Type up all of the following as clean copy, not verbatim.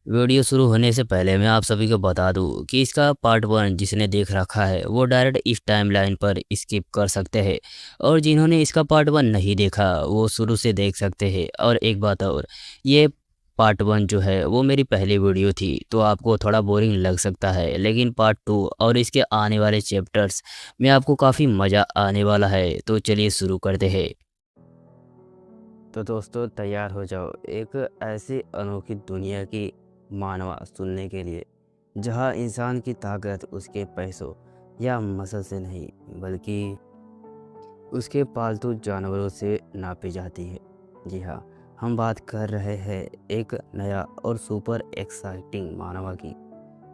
Video शुरू होने से पहले मैं आप सभी को बता दूं कि इसका पार्ट 1 जिसने देख रखा है वो डायरेक्ट इस टाइमलाइन पर स्किप कर सकते हैं। और जिन्होंने इसका पार्ट 1 नहीं देखा वो शुरू से देख सकते हैं। और एक बात और, ये पार्ट 1 जो है वो मेरी पहली वीडियो थी तो आपको थोड़ा बोरिंग लग सकता है, लेकिन पार्ट 2 और इसके आने वाले चैप्टर्स में आपको काफ़ी मज़ा आने वाला है। तो चलिए शुरू करते हैं। तो दोस्तों तैयार हो जाओ एक ऐसी अनोखी दुनिया की मानवा सुनने के लिए, जहाँ इंसान की ताकत उसके पैसों या मसल से नहीं बल्कि उसके पालतू जानवरों से नापी जाती है। जी हाँ, हम बात कर रहे हैं एक नया और सुपर एक्साइटिंग मानवा की।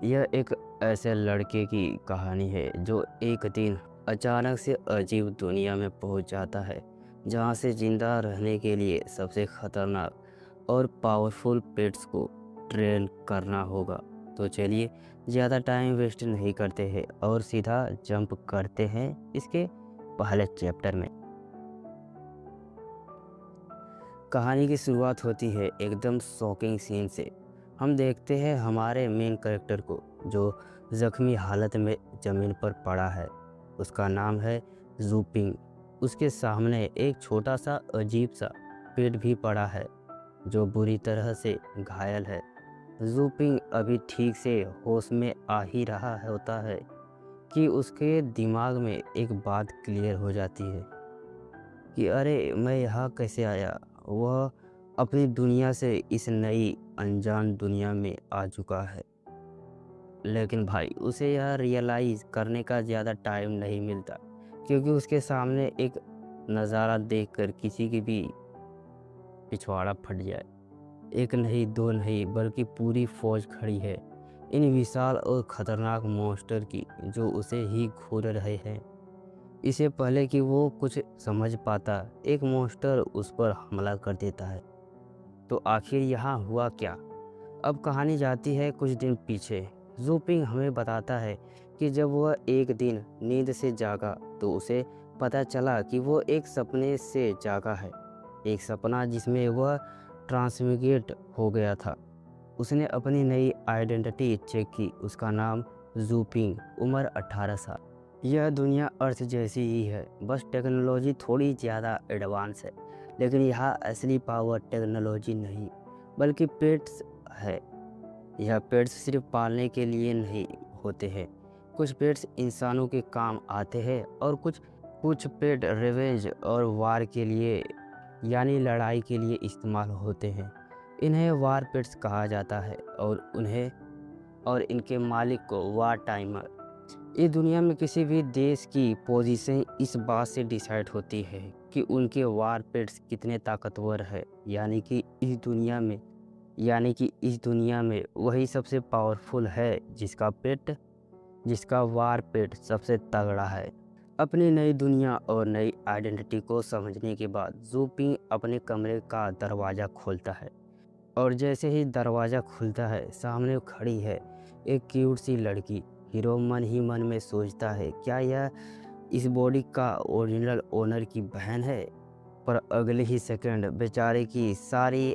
यह एक ऐसे लड़के की कहानी है जो एक दिन अचानक से अजीब दुनिया में पहुंच जाता है, जहां से जिंदा रहने के लिए सबसे खतरनाक और पावरफुल पेट्स को ट्रेन करना होगा। तो चलिए ज़्यादा टाइम वेस्ट नहीं करते हैं और सीधा जंप करते हैं इसके पहले चैप्टर में। कहानी की शुरुआत होती है एकदम शॉकिंग सीन से। हम देखते हैं हमारे मेन कैरेक्टर को जो जख्मी हालत में ज़मीन पर पड़ा है। उसका नाम है जूपिंग। उसके सामने एक छोटा सा अजीब सा पेड़ भी पड़ा है जो बुरी तरह से घायल है। जूपिंग अभी ठीक से होश में आ ही रहा होता है कि उसके दिमाग में एक बात क्लियर हो जाती है कि अरे मैं यहाँ कैसे आया। वह अपनी दुनिया से इस नई अनजान दुनिया में आ चुका है, लेकिन भाई उसे यह रियलाइज़ करने का ज़्यादा टाइम नहीं मिलता, क्योंकि उसके सामने एक नज़ारा देखकर किसी की भी पिछवाड़ा फट जाए। एक नहीं दो नहीं बल्कि पूरी फौज खड़ी है इन विशाल और ख़तरनाक मॉन्स्टर की, जो उसे ही घूर रहे हैं। इससे पहले कि वो कुछ समझ पाता, एक मॉन्स्टर उस पर हमला कर देता है। तो आखिर यहाँ हुआ क्या? अब कहानी जाती है कुछ दिन पीछे। जूपिंग हमें बताता है कि जब वह एक दिन नींद से जागा तो उसे पता चला कि वो एक सपने से जागा है। एक सपना जिसमें वह ट्रांसमिग्रेट हो गया था। उसने अपनी नई आइडेंटिटी चेक की। उसका नाम जूपिंग, उम्र 18 साल। यह दुनिया अर्थ जैसी ही है, बस टेक्नोलॉजी थोड़ी ज़्यादा एडवांस है। लेकिन यहाँ असली पावर टेक्नोलॉजी नहीं बल्कि पेट्स है। यह पेट्स सिर्फ पालने के लिए नहीं होते हैं। कुछ पेट्स इंसानों के काम आते हैं और कुछ कुछ पेट रिवेंज और वार के लिए, यानी लड़ाई के लिए इस्तेमाल होते हैं। इन्हें वार पेट्स कहा जाता है और इनके मालिक को वार टाइमर। इस दुनिया में किसी भी देश की पोजीशन इस बात से डिसाइड होती है कि उनके वार पेट्स कितने ताकतवर है, यानी कि इस दुनिया में वही सबसे पावरफुल है जिसका वार पेट सबसे तगड़ा है। अपनी नई दुनिया और नई आइडेंटिटी को समझने के बाद जूपिंग अपने कमरे का दरवाज़ा खोलता है। और जैसे ही दरवाज़ा खुलता है सामने खड़ी है एक क्यूट सी लड़की। हीरो मन ही मन में सोचता है क्या यह इस बॉडी का ओरिजिनल ओनर की बहन है। पर अगले ही सेकंड बेचारे की सारी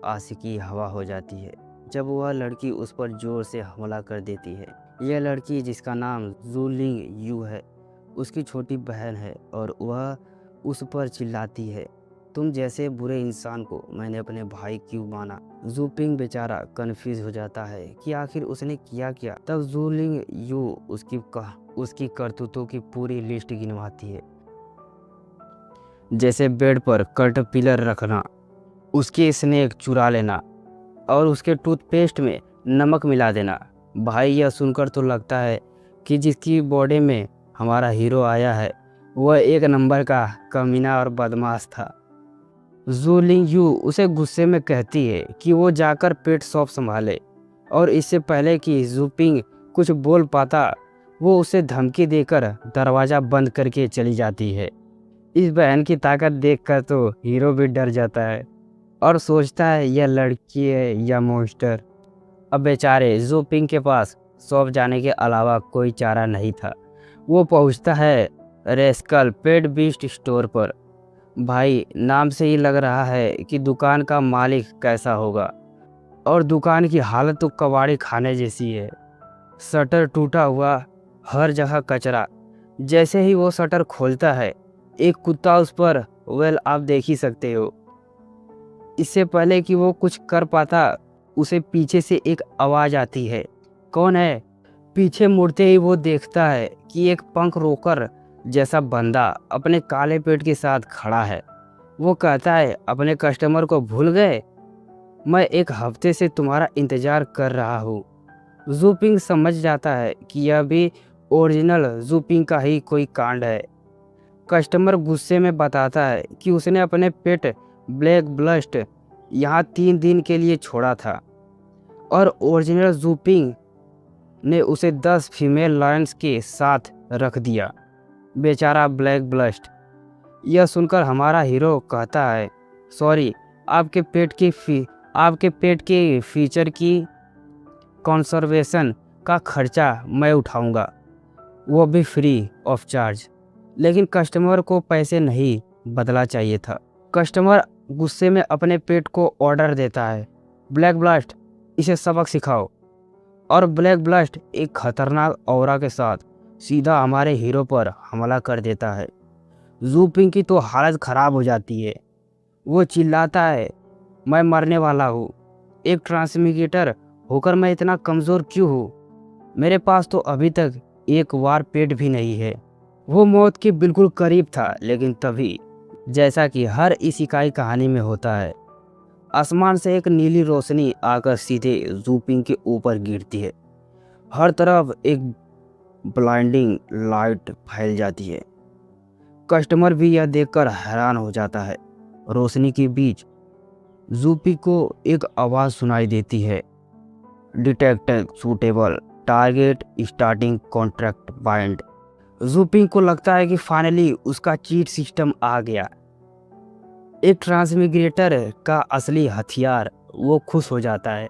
आशिकी हवा हो जाती है जब वह लड़की उस पर जोर से हमला कर देती है। यह लड़की जिसका नाम जूलिंग यू है उसकी छोटी बहन है और वह उस पर चिल्लाती है, तुम जैसे बुरे इंसान को मैंने अपने भाई क्यों माना। जूपिंग बेचारा कंफ्यूज हो जाता है कि आखिर उसने किया क्या। तब जूलिंग यू उसकी करतूतों की पूरी लिस्ट गिनवाती है, जैसे बेड पर कैटरपिलर रखना, उसके स्नेक चुरा लेना और उसके टूथपेस्ट में नमक मिला देना। भाई यह सुनकर तो लगता है कि जिसकी बॉडी में हमारा हीरो आया है वह एक नंबर का कमीना और बदमाश था। जू लिंग यू उसे गुस्से में कहती है कि वो जाकर पेट शॉप संभाले, और इससे पहले कि जूपिंग कुछ बोल पाता वो उसे धमकी देकर दरवाज़ा बंद करके चली जाती है। इस बहन की ताकत देखकर तो हीरो भी डर जाता है और सोचता है यह लड़की है या मॉन्स्टर। अब बेचारे जूपिंग के पास शॉप जाने के अलावा कोई चारा नहीं था। वो पहुंचता है रेस्कल पेट बीस्ट स्टोर पर। भाई नाम से ही लग रहा है कि दुकान का मालिक कैसा होगा। और दुकान की हालत तो कबाड़ी खाने जैसी है। शटर टूटा हुआ, हर जगह कचरा। जैसे ही वो शटर खोलता है, एक कुत्ता उस पर, आप देख ही सकते हो। इससे पहले कि वो कुछ कर पाता, उसे पीछे से एक आवाज़ आती है। कौन है? पीछे मुड़ते ही वो देखता है कि एक पंख रोकर जैसा बंदा अपने काले पेट के साथ खड़ा है। वो कहता है, अपने कस्टमर को भूल गए? मैं एक हफ्ते से तुम्हारा इंतजार कर रहा हूँ। जूपिंग समझ जाता है कि यह भी ओरिजिनल जूपिंग का ही कोई कांड है। कस्टमर गुस्से में बताता है कि उसने अपने पेट ब्लैक ब्लस्ट यहाँ 3 दिन के लिए छोड़ा था और ओरिजिनल जूपिंग ने उसे 10 फीमेल लायंस के साथ रख दिया। बेचारा ब्लैक ब्लस्ट। यह सुनकर हमारा हीरो कहता है, सॉरी, आपके पेट के फीचर की कंजर्वेशन का खर्चा मैं उठाऊंगा, वो भी फ्री ऑफ चार्ज। लेकिन कस्टमर को पैसे नहीं बदला चाहिए था। कस्टमर गुस्से में अपने पेट को ऑर्डर देता है, ब्लैक ब्लास्ट, इसे सबक सिखाओ। और ब्लैक ब्लास्ट एक खतरनाक ऑरा के साथ सीधा हमारे हीरो पर हमला कर देता है। जूपिंग की तो हालत ख़राब हो जाती है। वो चिल्लाता है, मैं मरने वाला हूँ। एक ट्रांसमिग्रेटर होकर मैं इतना कमज़ोर क्यों हूँ? मेरे पास तो अभी तक एक वार पेट भी नहीं है। वो मौत के बिल्कुल करीब था, लेकिन तभी, जैसा कि हर इस इकाई कहानी में होता है, आसमान से एक नीली रोशनी आकर सीधे जूपिंग के ऊपर गिरती है। हर तरफ एक ब्लाइंडिंग लाइट फैल जाती है। कस्टमर भी यह देखकर हैरान हो जाता है। रोशनी के बीच जूपी को एक आवाज़ सुनाई देती है, detected suitable target starting contract bind. जूपिंग को लगता है कि फाइनली उसका चीट सिस्टम आ गया। एक ट्रांसमिग्रेटर का असली हथियार। वो खुश हो जाता है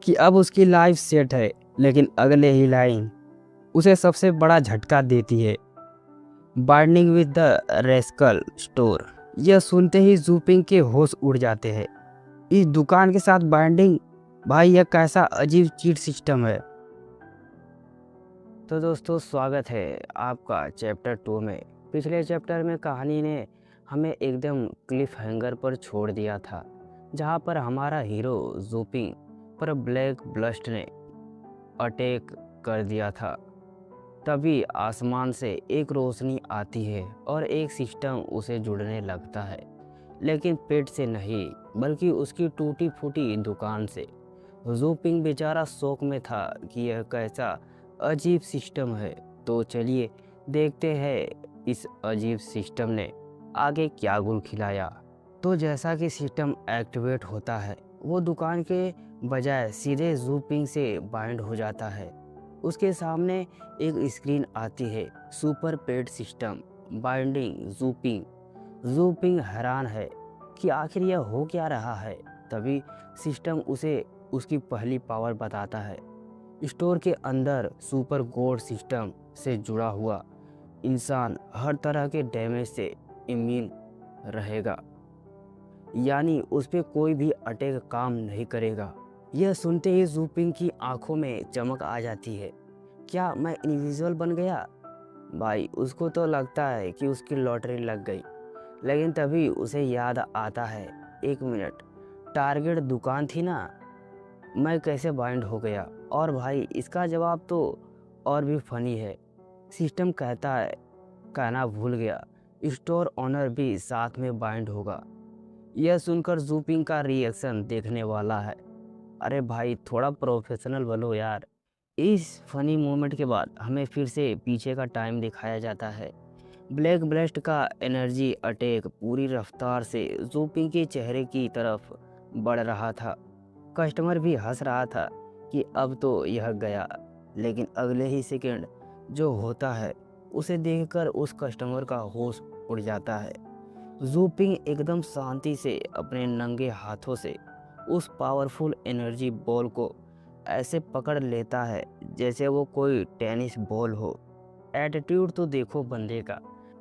कि अब उसकी लाइफ सेट है, लेकिन अगले ही लाइन उसे सबसे बड़ा झटका देती है, binding with the rascal store. यह सुनते ही जूपिंग के होश उड़ जाते हैं। इस दुकान के साथ बाइंडिंग, भाई यह कैसा अजीब चीट सिस्टम है। तो दोस्तों, स्वागत है आपका चैप्टर 2 में। पिछले चैप्टर में कहानी ने हमें एकदम क्लिफ हैंगर पर छोड़ दिया था, जहां पर हमारा हीरो जूपिंग पर ब्लैक ब्लस्ट ने अटैक कर दिया था। तभी आसमान से एक रोशनी आती है और एक सिस्टम उसे जुड़ने लगता है, लेकिन पेट से नहीं, बल्कि उसकी टूटी फूटी दुकान से। जूपिंग बेचारा शौक में था कि यह कैसा अजीब सिस्टम है। तो चलिए देखते हैं इस अजीब सिस्टम ने आगे क्या गुल खिलाया। तो जैसा कि सिस्टम एक्टिवेट होता है, वो दुकान के बजाय सीधे जूपिंग से बाइंड हो जाता है। उसके सामने एक स्क्रीन आती है, सुपर पेड सिस्टम बाइंडिंग जूपिंग। जूपिंग हैरान है कि आखिर यह हो क्या रहा है। तभी सिस्टम उसे उसकी पहली पावर बताता है। स्टोर के अंदर सुपर गोड सिस्टम से जुड़ा हुआ इंसान हर तरह के डैमेज से इम्यून रहेगा, यानी उस पर कोई भी अटैक काम नहीं करेगा। यह सुनते ही जूपिंग की आंखों में चमक आ जाती है। क्या मैं इनविजिबल बन गया? भाई उसको तो लगता है कि उसकी लॉटरी लग गई। लेकिन तभी उसे याद आता है, एक मिनट, टारगेट दुकान थी ना, मैं कैसे बाइंड हो गया? और भाई इसका जवाब तो और भी फनी है। सिस्टम कहता है, कहना भूल गया, स्टोर ओनर भी साथ में बाइंड होगा। यह सुनकर जूपिंग का रिएक्शन देखने वाला है। अरे भाई थोड़ा प्रोफेशनल बनो यार। इस फनी मोमेंट के बाद हमें फिर से पीछे का टाइम दिखाया जाता है। ब्लैक ब्लास्ट का एनर्जी अटैक पूरी रफ्तार से जूपिंग के चेहरे की तरफ बढ़ रहा था। कस्टमर भी हंस रहा था कि अब तो यह गया, लेकिन अगले ही सेकंड जो होता है उसे देखकर उस कस्टमर का होश उड़ जाता है। जूपिंग एकदम शांति से अपने नंगे हाथों से उस पावरफुल एनर्जी बॉल को ऐसे पकड़ लेता है जैसे वो कोई टेनिस बॉल हो। एटीट्यूड तो देखो बंदे का।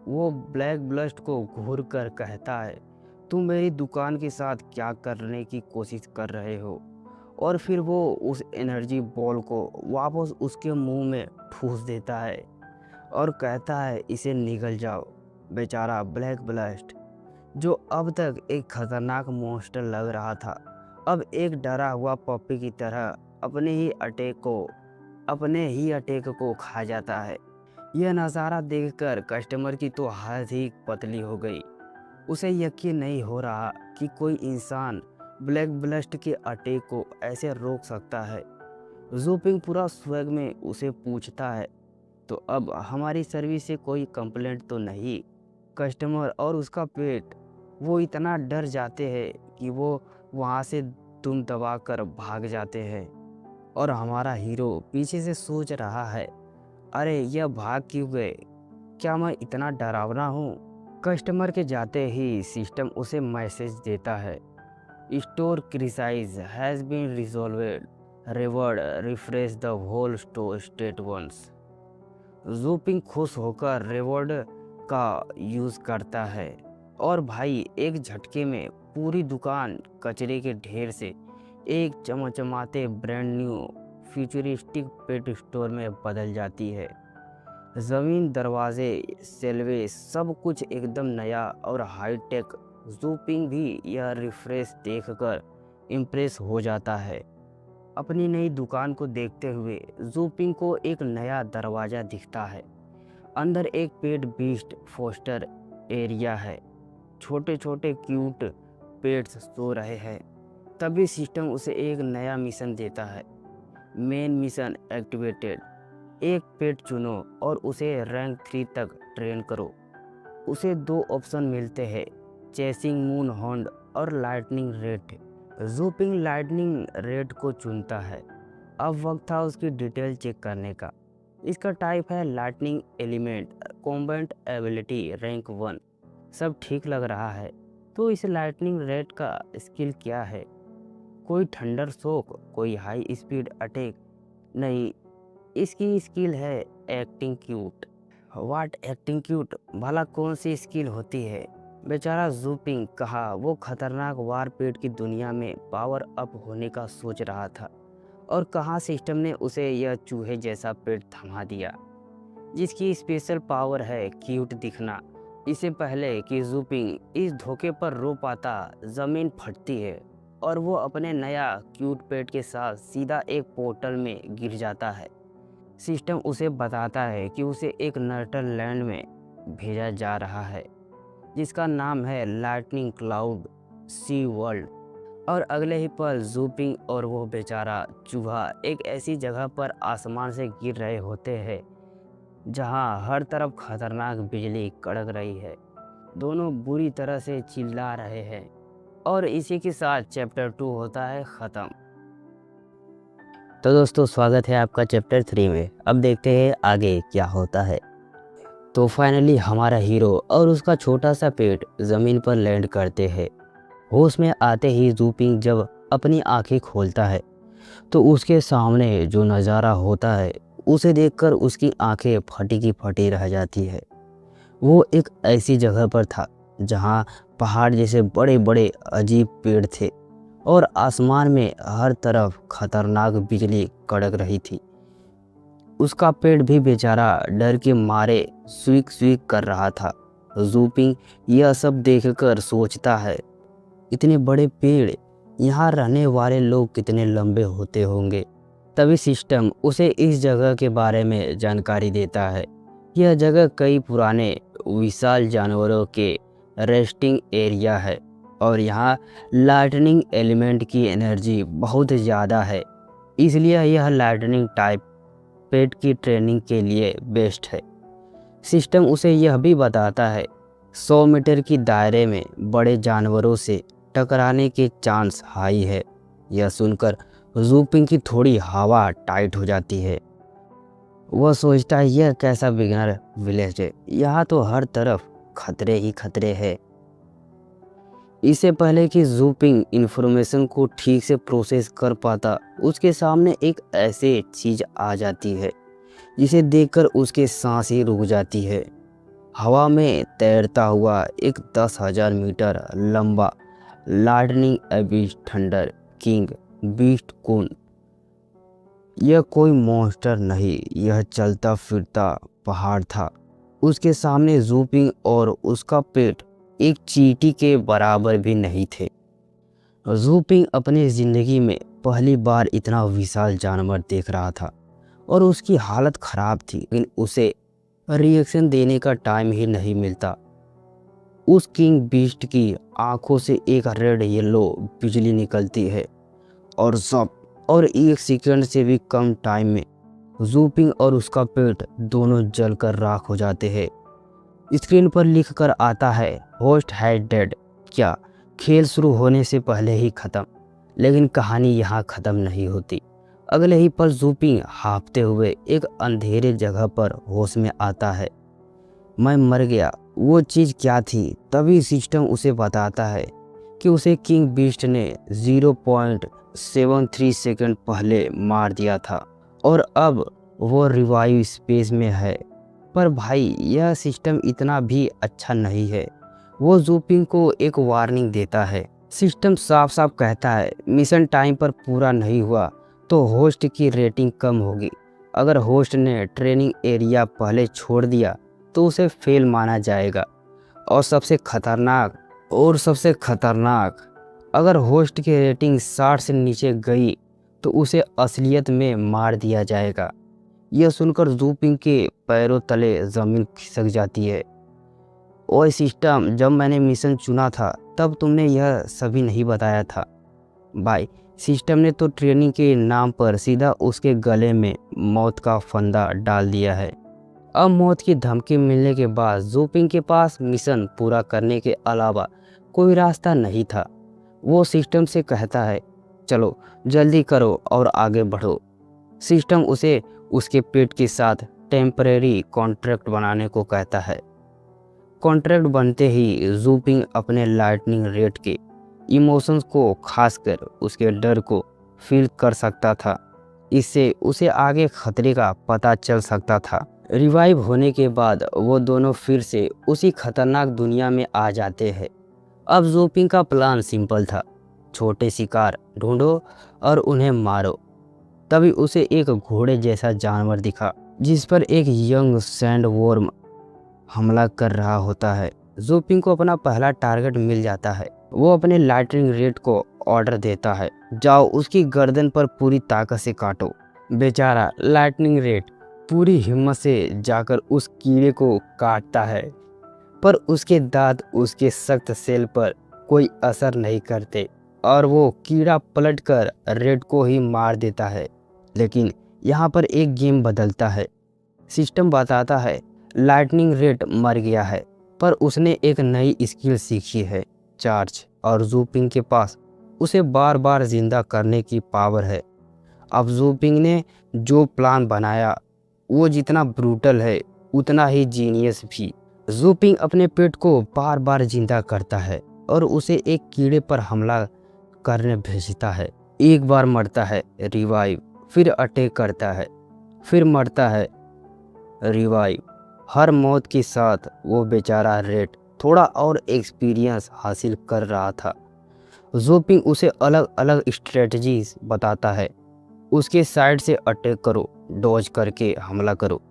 वो ब्लैक ब्लस्ट को घूर कर कहता है, तुम मेरी दुकान के साथ क्या करने की कोशिश कर रहे हो? और फिर वो उस एनर्जी बॉल को वापस उसके मुंह में ठूस देता है और कहता है इसे निगल जाओ। बेचारा ब्लैक ब्लास्ट, जो अब तक एक खतरनाक मॉन्स्टर लग रहा था, अब एक डरा हुआ पप्पी की तरह अपने ही अटैक को खा जाता है। यह नज़ारा देखकर कस्टमर की तो हालत ही पतली हो गई। उसे यकीन नहीं हो रहा कि कोई इंसान ब्लैक ब्लस्ट के अटैक को ऐसे रोक सकता है। जूपिंग पूरा स्वैग में उसे पूछता है, तो अब हमारी सर्विस से कोई कंप्लेंट तो नहीं? कस्टमर और उसका पेट वो इतना डर जाते हैं कि वो वहाँ से दुम दबाकर भाग जाते हैं। और हमारा हीरो पीछे से सोच रहा है, अरे यह भाग क्यों गए? क्या मैं इतना डरावना हूँ? कस्टमर के जाते ही सिस्टम उसे मैसेज देता है, store crisis has been resolved, reward refresh the whole store state once. जूपिंग खुश होकर रिवॉर्ड का यूज़ करता है और भाई एक झटके में पूरी दुकान कचरे के ढेर से एक चमचमाते brand new futuristic pet store में बदल जाती है। ज़मीन, दरवाजे, सेल्वे, सब कुछ एकदम नया और हाईटेक। जूपिंग भी यह रिफ्रेश देखकर इम्प्रेस हो जाता है। अपनी नई दुकान को देखते हुए जूपिंग को एक नया दरवाज़ा दिखता है। अंदर एक पेट बीस्ट फोस्टर एरिया है। छोटे छोटे क्यूट पेट्स सो रहे हैं। तभी सिस्टम उसे एक नया मिशन देता है। Main mission activated. एक पेट चुनो और उसे रैंक 3 तक ट्रेन करो। उसे 2 ऑप्शन मिलते हैं, चेसिंग मून हॉन्ड और लाइटनिंग रेड। जूपिंग लाइटनिंग रेड को चुनता है। अब वक्त था उसकी डिटेल चेक करने का। इसका टाइप है lightning element, combat ability rank 1। सब ठीक लग रहा है। तो इस लाइटनिंग रेड का स्किल क्या है? कोई थंडर शॉक, कोई हाई स्पीड अटैक? नहीं, इसकी स्किल है acting cute. What acting cute? भला कौन सी स्किल होती है? बेचारा जूपिंग कहा वो खतरनाक वारपेट की दुनिया में पावर अप होने का सोच रहा था, और कहाँ सिस्टम ने उसे यह चूहे जैसा पेट थमा दिया जिसकी स्पेशल पावर है क्यूट दिखना। इससे पहले कि जूपिंग इस धोखे पर रो पाता, ज़मीन फटती है और वो अपने नया क्यूट पेट के साथ सीधा एक पोर्टल में गिर जाता है। सिस्टम उसे बताता है कि उसे एक नर्टल लैंड में भेजा जा रहा है जिसका नाम है लाइटनिंग क्लाउड सी वर्ल्ड। और अगले ही पल जूपिंग और वो बेचारा चूहा एक ऐसी जगह पर आसमान से गिर रहे होते हैं जहां हर तरफ खतरनाक बिजली कड़क रही है। दोनों बुरी तरह से चिल्ला रहे हैं और इसी के साथ चैप्टर 2 होता है ख़त्म। तो दोस्तों, स्वागत है आपका चैप्टर 3 में। अब देखते हैं आगे क्या होता है। तो फाइनली हमारा हीरो और उसका छोटा सा पेट ज़मीन पर लैंड करते हैं। होश में आते ही जूपिंग जब अपनी आंखें खोलता है तो उसके सामने जो नज़ारा होता है उसे देखकर उसकी आंखें फटी की फटी रह जाती है। वो एक ऐसी जगह पर था जहां पहाड़ जैसे बड़े बड़े अजीब पेड़ थे और आसमान में हर तरफ खतरनाक बिजली कड़क रही थी। उसका पेट भी बेचारा डर के मारे स्वीक स्वीक कर रहा था। जूपिंग यह सब देखकर सोचता है, इतने बड़े पेड़, यहाँ रहने वाले लोग कितने लंबे होते होंगे। तभी सिस्टम उसे इस जगह के बारे में जानकारी देता है। यह जगह कई पुराने विशाल जानवरों के रेस्टिंग एरिया है और यहाँ लाइटनिंग एलिमेंट की एनर्जी बहुत ज़्यादा है, इसलिए यह लाइटनिंग टाइप पेट की ट्रेनिंग के लिए बेस्ट है। सिस्टम उसे यह भी बताता है 100 मीटर की दायरे में बड़े जानवरों से टकराने के चांस हाई है। यह सुनकर जूपिंग की थोड़ी हवा टाइट हो जाती है। वह सोचता है यह कैसा बिगनर विलेज है, यहाँ तो हर तरफ खतरे ही खतरे हैं। इससे पहले कि जूपिंग इन्फॉर्मेशन को ठीक से प्रोसेस कर पाता, उसके सामने एक ऐसी चीज़ आ जाती है जिसे देखकर उसके सांस ही रुक जाती है। हवा में तैरता हुआ एक 10,000 मीटर लंबा lightning abyss thunder king beast कून। यह कोई मॉन्स्टर नहीं, यह चलता फिरता पहाड़ था। उसके सामने जूपिंग और उसका पेट एक चींटी के बराबर भी नहीं थे। जूपिंग अपनी ज़िंदगी में पहली बार इतना विशाल जानवर देख रहा था और उसकी हालत ख़राब थी, लेकिन उसे रिएक्शन देने का टाइम ही नहीं मिलता। उस किंग बीस्ट की आंखों से एक रेड येलो बिजली निकलती है और एक सेकंड से भी कम टाइम में जूपिंग और उसका पेट दोनों जलकर राख हो जाते हैं। स्क्रीन पर लिख कर आता है होस्ट हैड डेड। क्या खेल शुरू होने से पहले ही ख़त्म? लेकिन कहानी यहाँ ख़त्म नहीं होती। अगले ही पल जूपिंग हाँफते हुए एक अंधेरे जगह पर होश में आता है। मैं मर गया। वो चीज़ क्या थी? तभी सिस्टम उसे बताता है कि उसे किंग बीस्ट ने 0.73 सेकंड पहले मार दिया था और अब वो रिवाइव स्पेस में है। पर भाई यह सिस्टम इतना भी अच्छा नहीं है। वो जूपिंग को एक वार्निंग देता है। सिस्टम साफ साफ कहता है मिशन टाइम पर पूरा नहीं हुआ तो होस्ट की रेटिंग कम होगी। अगर होस्ट ने ट्रेनिंग एरिया पहले छोड़ दिया तो उसे फेल माना जाएगा। और सबसे खतरनाक अगर होस्ट की रेटिंग 60 से नीचे गई तो उसे असलियत में मार दिया जाएगा। यह सुनकर जूपिंग के पैरों तले ज़मीन खिसक जाती है। ओए सिस्टम, जब मैंने मिशन चुना था तब तुमने यह सभी नहीं बताया था। भाई सिस्टम ने तो ट्रेनिंग के नाम पर सीधा उसके गले में मौत का फंदा डाल दिया है। अब मौत की धमकी मिलने के बाद जूपिंग के पास मिशन पूरा करने के अलावा कोई रास्ता नहीं था। वो सिस्टम से कहता है चलो जल्दी करो और आगे बढ़ो। सिस्टम उसे उसके पेट के साथ टेम्परेरी कॉन्ट्रैक्ट बनाने को कहता है। कॉन्ट्रैक्ट बनते ही जूपिंग अपने लाइटनिंग रेट के इमोशंस को, खासकर उसके डर को फील कर सकता था। इससे उसे आगे खतरे का पता चल सकता था। रिवाइव होने के बाद वो दोनों फिर से उसी खतरनाक दुनिया में आ जाते हैं। अब जूपिंग का प्लान सिंपल था, छोटे शिकार ढूंढो और उन्हें मारो। तभी उसे एक घोड़े जैसा जानवर दिखा जिस पर एक यंग सैंडवॉर्म हमला कर रहा होता है। जूपिंग को अपना पहला टारगेट मिल जाता है। वो अपने लाइटनिंग रेट को ऑर्डर देता है, जाओ उसकी गर्दन पर पूरी ताकत से काटो। बेचारा लाइटनिंग रेट पूरी हिम्मत से जाकर उस कीड़े को काटता है, पर उसके दांत उसके सख्त सेल पर कोई असर नहीं करते और वो कीड़ा पलटकर रेड को ही मार देता है। लेकिन यहाँ पर एक गेम बदलता है। सिस्टम बताता है लाइटनिंग रेड मर गया है, पर उसने एक नई स्किल सीखी है, चार्ज, और जूपिंग के पास उसे बार बार जिंदा करने की पावर है। अब जूपिंग ने जो प्लान बनाया वो जितना ब्रूटल है उतना ही जीनियस भी। जूपिंग अपने पेट को बार बार जिंदा करता है और उसे एक कीड़े पर हमला करने भेजता है। एक बार मरता है, रिवाइव, फिर अटैक करता है, फिर मरता है, रिवाइव। हर मौत के साथ वो बेचारा रेड थोड़ा और एक्सपीरियंस हासिल कर रहा था। जूपिंग उसे अलग अलग स्ट्रेटजीज बताता है। उसके साइड से अटैक करो, डॉज करके हमला करो।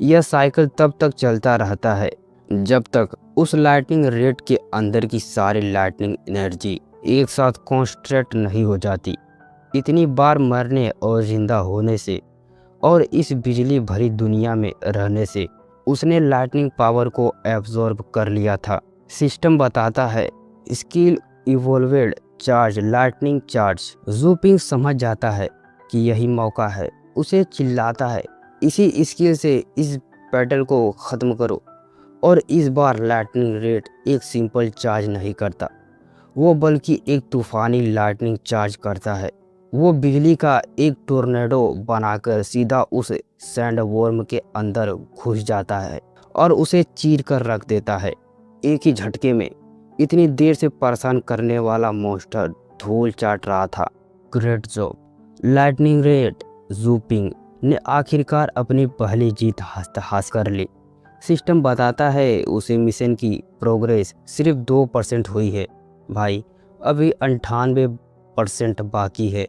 यह साइकिल तब तक चलता रहता है जब तक उस लाइटनिंग रेड के अंदर की सारी लाइटनिंग एनर्जी एक साथ कॉन्सन्ट्रेट नहीं हो जाती। इतनी बार मरने और जिंदा होने से और इस बिजली भरी दुनिया में रहने से उसने लाइटनिंग पावर को एब्जॉर्ब कर लिया था। सिस्टम बताता है स्किल इवोल्वेड चार्ज, लाइटनिंग चार्ज। जूपिंग समझ जाता है कि यही मौका है। उसे चिल्लाता है इसी स्किल से इस बैटल को ख़त्म करो। और इस बार लाइटनिंग रेड एक सिंपल चार्ज नहीं करता, वो बल्कि एक तूफ़ानी लाइटनिंग चार्ज करता है। वो बिजली का एक टोर्नेडो बनाकर सीधा उस सैंडवॉर्म के अंदर घुस जाता है और उसे चीर कर रख देता है एक ही झटके में। इतनी देर से परेशान करने वाला मॉन्स्टर धूल चाट रहा था। Great job lightning red. जूपिंग ने आखिरकार अपनी पहली जीत हासिल कर ली। सिस्टम बताता है उसे मिशन की प्रोग्रेस सिर्फ 2% हुई है भाई, अभी 98% बाकी है।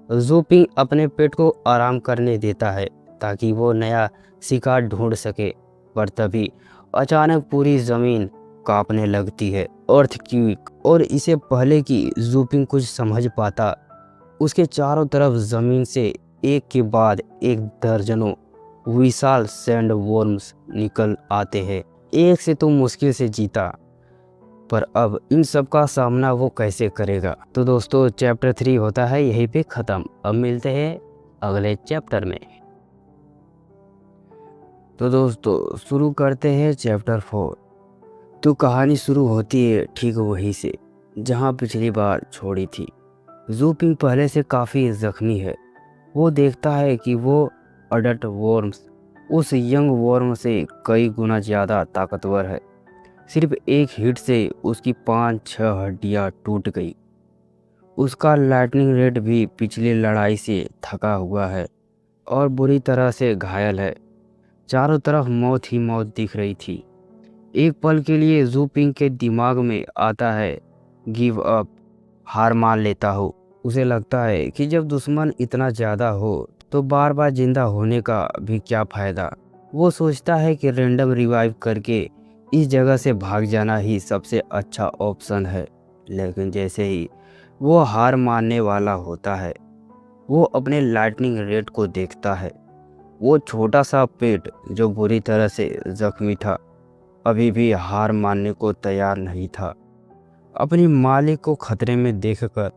जूपिंग अपने पेट को आराम करने देता है ताकि वो नया शिकार ढूंढ सके, पर तभी अचानक पूरी ज़मीन कांपने लगती है, अर्थक्वेक। और इससे पहले कि जूपिंग कुछ समझ पाता, उसके चारों तरफ ज़मीन से एक के बाद एक दर्जनों विशाल सैंड वर्म्स निकल आते हैं। एक से तो मुश्किल से जीता, पर अब इन सब का सामना वो कैसे करेगा। तो दोस्तों, चैप्टर 3 होता है यहीं पे ख़त्म। अब मिलते हैं अगले चैप्टर में। तो दोस्तों, शुरू करते हैं चैप्टर 4। तो कहानी शुरू होती है ठीक वहीं से जहाँ पिछली बार छोड़ी थी। जूपिंग पहले से काफ़ी ज़ख्मी है। वो देखता है कि वो अडल्ट वर्म्स उस यंग वर्म से कई गुना ज़्यादा ताकतवर है। सिर्फ एक हिट से उसकी 5-6 हड्डियाँ टूट गई। उसका लाइटनिंग रेड भी पिछली लड़ाई से थका हुआ है और बुरी तरह से घायल है। चारों तरफ मौत ही मौत दिख रही थी। एक पल के लिए जूपिंग के दिमाग में आता है, गिव अप, हार मान लेता हो। उसे लगता है कि जब दुश्मन इतना ज़्यादा हो तो बार बार जिंदा होने का भी क्या फ़ायदा। वो सोचता है कि रैंडम रिवाइव करके इस जगह से भाग जाना ही सबसे अच्छा ऑप्शन है। लेकिन जैसे ही वो हार मानने वाला होता है, वो अपने लाइटनिंग रेड को देखता है। वो छोटा सा पेट जो बुरी तरह से जख्मी था, अभी भी हार मानने को तैयार नहीं था। अपनी मालिक को खतरे में देखकर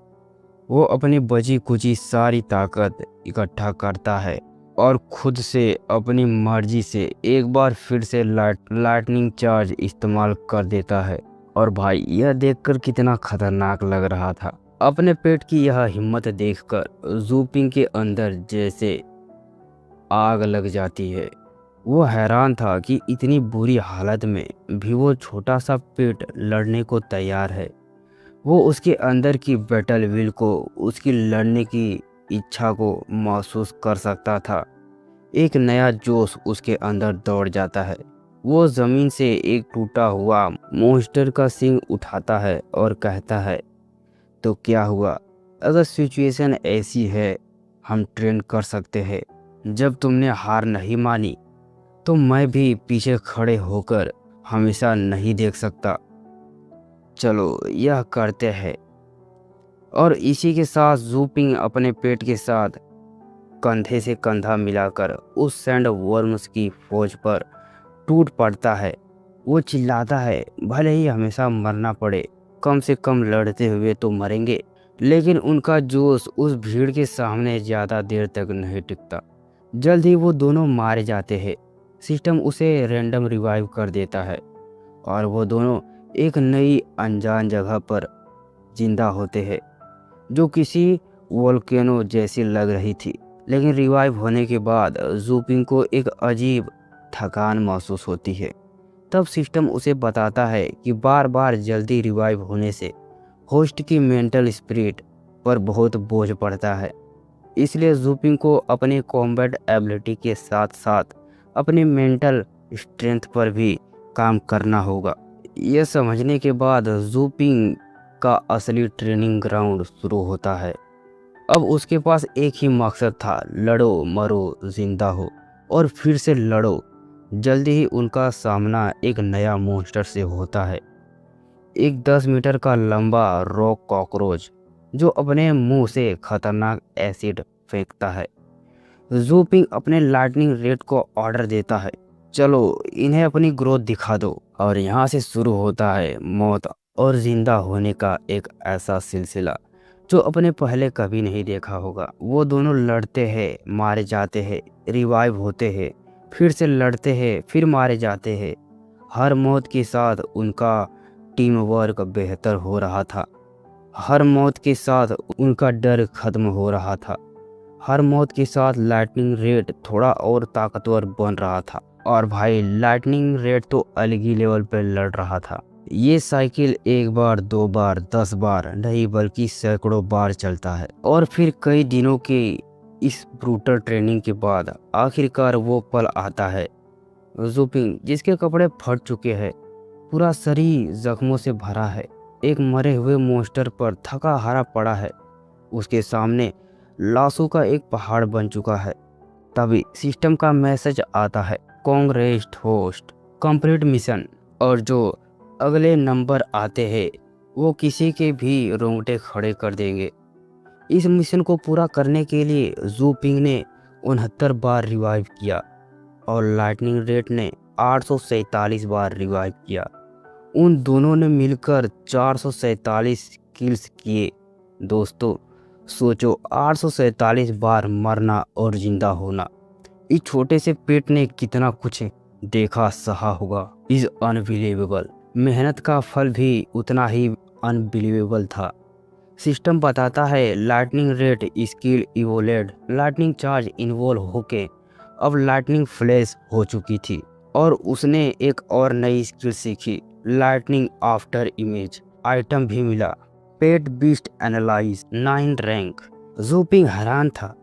वो अपनी बची कुची सारी ताकत इकट्ठा करता है और खुद से अपनी मर्जी से एक बार फिर से लाइटनिंग चार्ज इस्तेमाल कर देता है। और भाई, यह देखकर कितना खतरनाक लग रहा था। अपने पेट की यह हिम्मत देखकर जूपिंग के अंदर जैसे आग लग जाती है। वो हैरान था कि इतनी बुरी हालत में भी वो छोटा सा पेट लड़ने को तैयार है। वो उसके अंदर की बैटल विल को, उसकी लड़ने की इच्छा को महसूस कर सकता था। एक नया जोश उसके अंदर दौड़ जाता है। वो ज़मीन से एक टूटा हुआ मॉन्स्टर का सिंग उठाता है और कहता है, तो क्या हुआ? अगर सिचुएशन ऐसी है, हम ट्रेन कर सकते हैं। जब तुमने हार नहीं मानी तो मैं भी पीछे खड़े होकर हमेशा नहीं देख सकता। चलो यह करते हैं। और इसी के साथ जूपिंग अपने पेट के साथ कंधे से कंधा मिलाकर उस सैंड वर्म्स की फौज पर टूट पड़ता है। वो चिल्लाता है, भले ही हमेशा मरना पड़े, कम से कम लड़ते हुए तो मरेंगे। लेकिन उनका जोश उस भीड़ के सामने ज़्यादा देर तक नहीं टिकता। जल्द ही वो दोनों मारे जाते हैं। सिस्टम उसे रैंडम रिवाइव कर देता है और वो दोनों एक नई अनजान जगह पर जिंदा होते हैं जो किसी वोल्केनो जैसी लग रही थी। लेकिन रिवाइव होने के बाद जूपिंग को एक अजीब थकान महसूस होती है। तब सिस्टम उसे बताता है कि बार बार जल्दी रिवाइव होने से होस्ट की मेंटल स्पिरिट पर बहुत बोझ पड़ता है। इसलिए जूपिंग को अपने कॉम्बैट एबिलिटी के साथ साथ अपनी मेंटल स्ट्रेंथ पर भी काम करना होगा। यह समझने के बाद जूपिंग का असली ट्रेनिंग ग्राउंड शुरू होता है। अब उसके पास एक ही मकसद था, लड़ो मरो जिंदा हो और फिर से लड़ो। जल्दी ही उनका सामना एक नया मॉन्स्टर से होता है। एक 10 मीटर का लंबा रॉक कॉकरोच जो अपने मुंह से खतरनाक एसिड फेंकता है। जूपिंग अपने लाइटनिंग रेड को ऑर्डर देता है, चलो इन्हें अपनी ग्रोथ दिखा दो। और यहाँ से शुरू होता है मौत और जिंदा होने का एक ऐसा सिलसिला जो अपने पहले कभी नहीं देखा होगा। वो दोनों लड़ते हैं, मारे जाते हैं, रिवाइव होते हैं, फिर से लड़ते हैं, फिर मारे जाते हैं। हर मौत के साथ उनका टीम वर्क बेहतर हो रहा था। हर मौत के साथ उनका डर खत्म हो रहा था। हर मौत के साथ लाइटनिंग रेड थोड़ा और ताकतवर बन रहा था। और भाई, लाइटनिंग रेड तो अलग ही लेवल पर लड़ रहा था। ये साइकिल एक बार, 2 बार, 10 बार नहीं बल्कि सैकड़ों बार चलता है। और फिर कई दिनों के इस ब्रूटल ट्रेनिंग के बाद आखिरकार वो पल आता है। जूपिंग, जिसके कपड़े फट चुके हैं, पूरा शरीर जख्मों से भरा है, एक मरे हुए मॉन्स्टर पर थका हारा पड़ा है। उसके सामने लाशों का एक पहाड़ बन चुका है। तभी सिस्टम का मैसेज आता है, कांग्रेस होस्ट कंप्लीट मिशन। और जो अगले नंबर आते हैं वो किसी के भी रोंगटे खड़े कर देंगे। इस मिशन को पूरा करने के लिए जू पिंग ने 69 बार रिवाइव किया और लाइटनिंग रेट ने 847 बार रिवाइव किया। उन दोनों ने मिलकर 447 किल्स किए। दोस्तों सोचो, 847 बार मरना और जिंदा होना। इस छोटे से पेट ने कितना कुछ देखा सहा होगा। Is unbelievable. मेहनत का फल भी उतना ही अनबिलीवेबल था। सिस्टम बताता है lightning rat skill evolved, lightning charge involve होके अब लाइटनिंग फ्लैश हो चुकी थी और उसने एक और नई स्किल सीखी, लाइटनिंग आफ्टर इमेज। आइटम भी मिला, पेट बीस्ट एनालाइज 9 रैंक। जू पिंग हैरान था।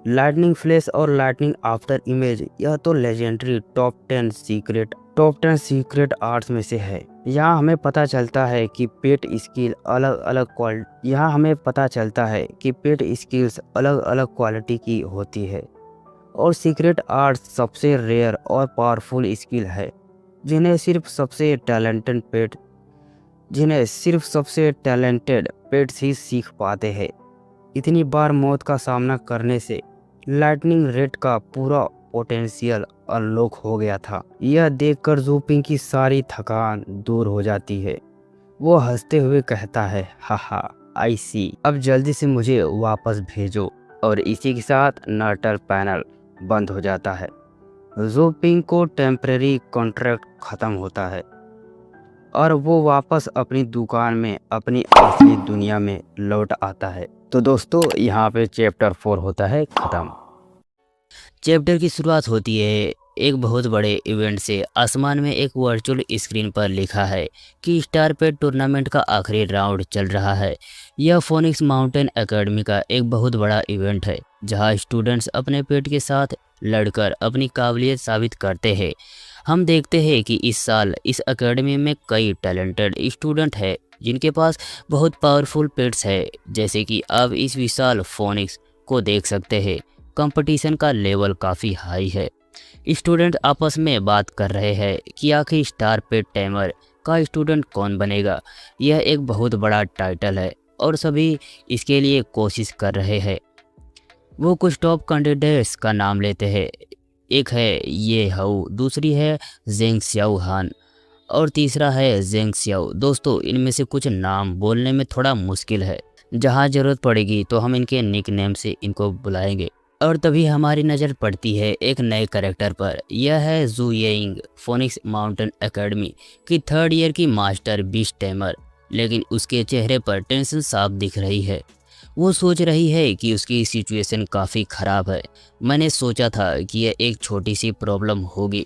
लाइटनिंग फ्लैश और लाइटनिंग आफ्टर इमेज, यह तो लेजेंडरी टॉप 10 सीक्रेट आर्ट्स में से है। यहाँ हमें पता चलता है कि पेट स्किल्स अलग अलग क्वालिटी की होती है और सीक्रेट आर्ट्स सबसे रेयर और पावरफुल स्किल है जिन्हें सिर्फ सबसे टैलेंटेड पेट्स ही सीख पाते हैं। इतनी बार मौत का सामना करने से लाइटनिंग रेट का पूरा पोटेंशियल अनलॉक हो गया था। यह देखकर जू पिंग की सारी थकान दूर हो जाती है। वो हंसते हुए कहता है, हाहा आई सी, अब जल्दी से मुझे वापस भेजो। और इसी के साथ नर्टल पैनल बंद हो जाता है। जू पिंग को टेम्परेरी कॉन्ट्रैक्ट खत्म होता है और वो वापस अपनी दुकान में अपनी असली दुनिया में लौट आता है। तो दोस्तों यहाँ पे चैप्टर 4 होता है खत्म। चैप्टर की शुरुआत होती है एक बहुत बड़े इवेंट से। आसमान में एक वर्चुअल स्क्रीन पर लिखा है कि स्टार पेट टूर्नामेंट का आखिरी राउंड चल रहा है। यह फोनिक्स माउंटेन एकेडमी का एक बहुत बड़ा इवेंट है जहां स्टूडेंट्स अपने पेट के साथ लड़कर अपनी काबिलियत साबित करते हैं। हम देखते हैं कि इस साल इस एकेडमी में कई टैलेंटेड स्टूडेंट हैं जिनके पास बहुत पावरफुल पेट्स है। जैसे कि आप इस विशाल फोनिक्स को देख सकते हैं। कंपटीशन का लेवल काफ़ी हाई है। स्टूडेंट आपस में बात कर रहे हैं कि आखिर स्टार पेट टेमर का स्टूडेंट कौन बनेगा। यह एक बहुत बड़ा टाइटल है और सभी इसके लिए कोशिश कर रहे हैं। वो कुछ टॉप कैंडिडेट्स का नाम लेते हैं। एक है ये हाउ, दूसरी है जेंग सियाओ हान और तीसरा है जेंग सियाओ। दोस्तों इनमें से कुछ नाम बोलने में थोड़ा मुश्किल है। जहाँ ज़रूरत पड़ेगी तो हम इनके निक नेम से इनको बुलाएंगे। और तभी हमारी नज़र पड़ती है एक नए कैरेक्टर पर। यह है जू येइंग, फोनिक्स माउंटेन एकेडमी की 3rd ईयर की मास्टर बीस्ट टेमर। लेकिन उसके चेहरे पर टेंशन साफ दिख रही है। वो सोच रही है कि उसकी सिचुएशन काफ़ी ख़राब है। मैंने सोचा था कि यह एक छोटी सी प्रॉब्लम होगी,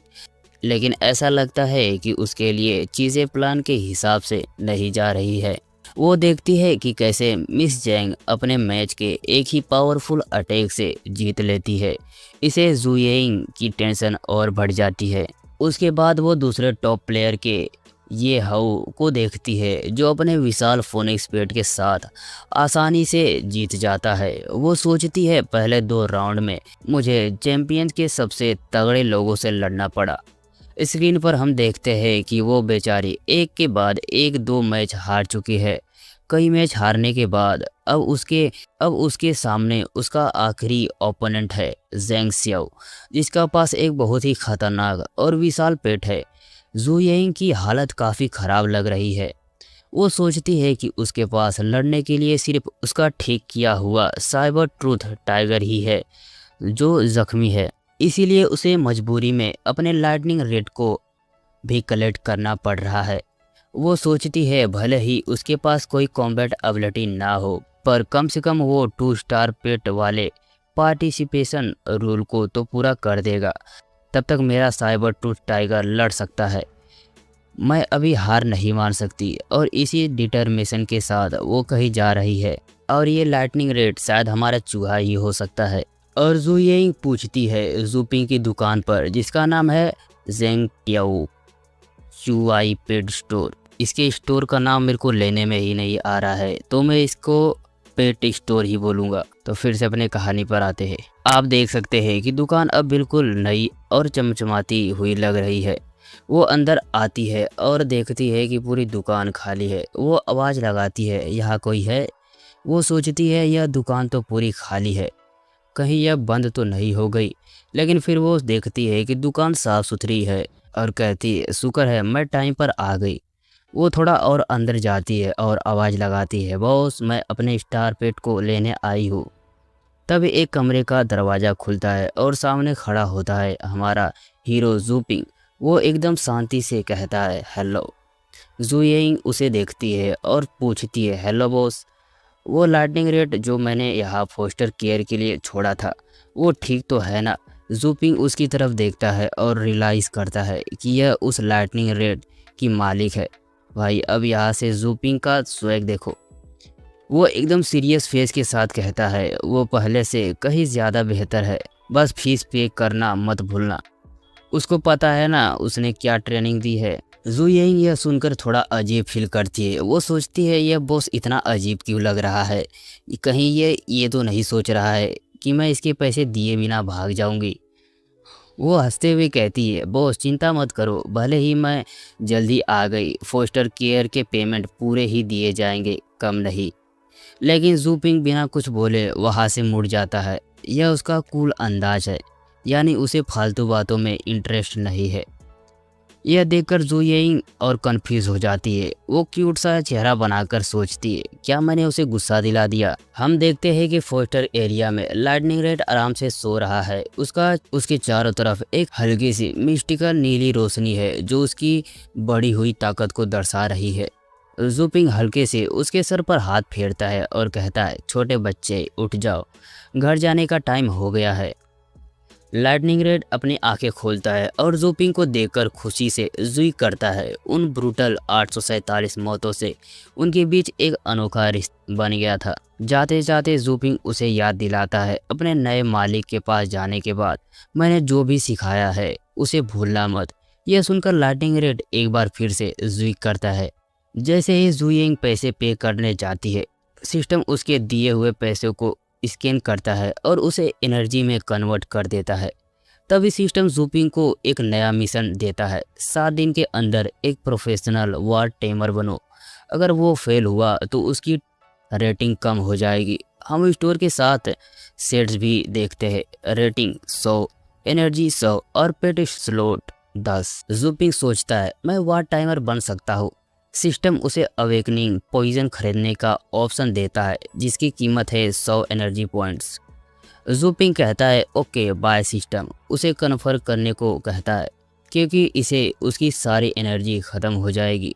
लेकिन ऐसा लगता है कि उसके लिए चीज़ें प्लान के हिसाब से नहीं जा रही है। वो देखती है कि कैसे मिस जैंग अपने मैच के एक ही पावरफुल अटैक से जीत लेती है। इसे जू येइंग की टेंशन और बढ़ जाती है। उसके बाद वो दूसरे टॉप प्लेयर के ये हाउ को देखती है जो अपने विशाल फोनिक्स पेट के साथ आसानी से जीत जाता है। वो सोचती है पहले 2 राउंड में मुझे चैंपियंस के सबसे तगड़े लोगों से लड़ना पड़ा। स्क्रीन पर हम देखते हैं कि वो बेचारी एक के बाद एक 2 मैच हार चुकी है। कई मैच हारने के बाद अब उसके सामने उसका आखिरी ओपोनेंट है जेंग सियाओ, जिसका पास एक बहुत ही खतरनाक और विशाल पेट है। जू येइंग की हालत काफ़ी ख़राब लग रही है। वो सोचती है कि उसके पास लड़ने के लिए सिर्फ उसका ठीक किया हुआ साइबर ट्रूथ टाइगर ही है जो ज़ख्मी है। इसीलिए उसे मजबूरी में अपने लाइटनिंग रेट को भी कलेक्ट करना पड़ रहा है। वो सोचती है भले ही उसके पास कोई कॉम्बैट एबिलिटी ना हो, पर कम से कम वो 2 स्टार पेट वाले पार्टिसिपेशन रूल को तो पूरा कर देगा। तब तक मेरा साइबर ट्रूथ टाइगर लड़ सकता है। मैं अभी हार नहीं मान सकती। और इसी डिटर्मिनेशन के साथ वो कहीं जा रही है। और ये लाइटनिंग रेट शायद हमारा चूहा ही हो सकता है। और जू येइंग पूछती है जू पिंग की दुकान पर, जिसका नाम है जेंग टियाओ चुआई पेड स्टोर। इसके स्टोर का नाम मेरे को लेने में ही नहीं आ रहा है, तो मैं इसको पेट स्टोर ही बोलूँगा। तो फिर से अपने कहानी पर आते हैं। आप देख सकते हैं कि दुकान अब बिल्कुल नई और चमचमाती हुई लग रही है। वो अंदर आती है और देखती है कि पूरी दुकान खाली है। वो आवाज़ लगाती है, यहाँ कोई है? वो सोचती है यह दुकान तो पूरी खाली है, कहीं यह बंद तो नहीं हो गई। लेकिन फिर वो देखती है कि दुकान साफ़ सुथरी है और कहती है शुक्र है मैं टाइम पर आ गई। वो थोड़ा और अंदर जाती है और आवाज़ लगाती है, बॉस मैं अपने स्टार पेट को लेने आई हूँ। तब एक कमरे का दरवाज़ा खुलता है और सामने खड़ा होता है हमारा हीरो ज़ूपिंग। वो एकदम शांति से कहता है हेलो। ज़ुयिंग उसे देखती है और पूछती है हेलो बॉस, वो लाइटनिंग रेड जो मैंने यहाँ फोस्टर केयर के लिए छोड़ा था वो ठीक तो है ना? ज़ूपिंग उसकी तरफ देखता है और रियलाइज़ करता है कि यह उस लाइटनिंग रेड की मालिक है। भाई अब यहाँ से ज़ूपिंग का स्वैग देखो। वो एकदम सीरियस फेस के साथ कहता है वो पहले से कहीं ज़्यादा बेहतर है, बस फीस पे करना मत भूलना। उसको पता है ना उसने क्या ट्रेनिंग दी है। ज़ुयिंग यह सुनकर थोड़ा अजीब फील करती है। वो सोचती है यह बॉस इतना अजीब क्यों लग रहा है, कहीं ये तो नहीं सोच रहा है कि मैं इसके पैसे दिए बिना भाग जाऊंगी। वो हंसते हुए कहती है बॉस चिंता मत करो, भले ही मैं जल्दी आ गई, फोस्टर केयर के पेमेंट पूरे ही दिए जाएंगे, कम नहीं। लेकिन ज़ूपिंग बिना कुछ बोले वहाँ से मुड़ जाता है। यह उसका कूल अंदाज है, यानी उसे फालतू बातों में इंटरेस्ट नहीं है। यह देखकर ज़ुयिंग और कंफ्यूज हो जाती है। वो क्यूट सा चेहरा बनाकर सोचती है क्या मैंने उसे गुस्सा दिला दिया। हम देखते हैं कि फोस्टर एरिया में लाइटनिंग रेड आराम से सो रहा है। उसके चारों तरफ एक हल्की सी मिस्टिकल नीली रोशनी है जो उसकी बढ़ी हुई ताकत को दर्शा रही है। ज़ूपिंग हल्के से उसके सर पर हाथ फेरता है और कहता है छोटे बच्चे उठ जाओ, घर जाने का टाइम हो गया है। लाइटनिंग रेड अपनी आंखें खोलता है और ज़ूपिंग को देखकर खुशी से जुई करता है। उन ब्रूटल 847 मौतों से उनके बीच एक अनोखा रिश्ता बन गया था। जाते जाते ज़ूपिंग उसे याद दिलाता है अपने नए मालिक के पास जाने के बाद मैंने जो भी सिखाया है उसे भूलना मत। यह सुनकर लाइटनिंग रेड एक बार फिर से जुई करता है। जैसे ही ज़ुयिंग पैसे पे करने जाती है, सिस्टम उसके दिए हुए पैसों को स्कैन करता है और उसे एनर्जी में कन्वर्ट कर देता है। तभी सिस्टम ज़ूपिंग को एक नया मिशन देता है, 7 दिन के अंदर एक प्रोफेशनल वार टेमर बनो। अगर वो फेल हुआ तो उसकी रेटिंग कम हो जाएगी। हम स्टोर के साथ सेट्स भी देखते हैं, रेटिंग 100, एनर्जी 100 और पेट स्लॉट 10। ज़ूपिंग सोचता है मैं वार टाइमर बन सकता हूँ। सिस्टम उसे अवेकनिंग पॉइजन खरीदने का ऑप्शन देता है जिसकी कीमत है 100 एनर्जी पॉइंट्स। ज़ूपिंग कहता है ओके बाय। सिस्टम उसे कन्फर्म करने को कहता है क्योंकि इसे उसकी सारी एनर्जी ख़त्म हो जाएगी।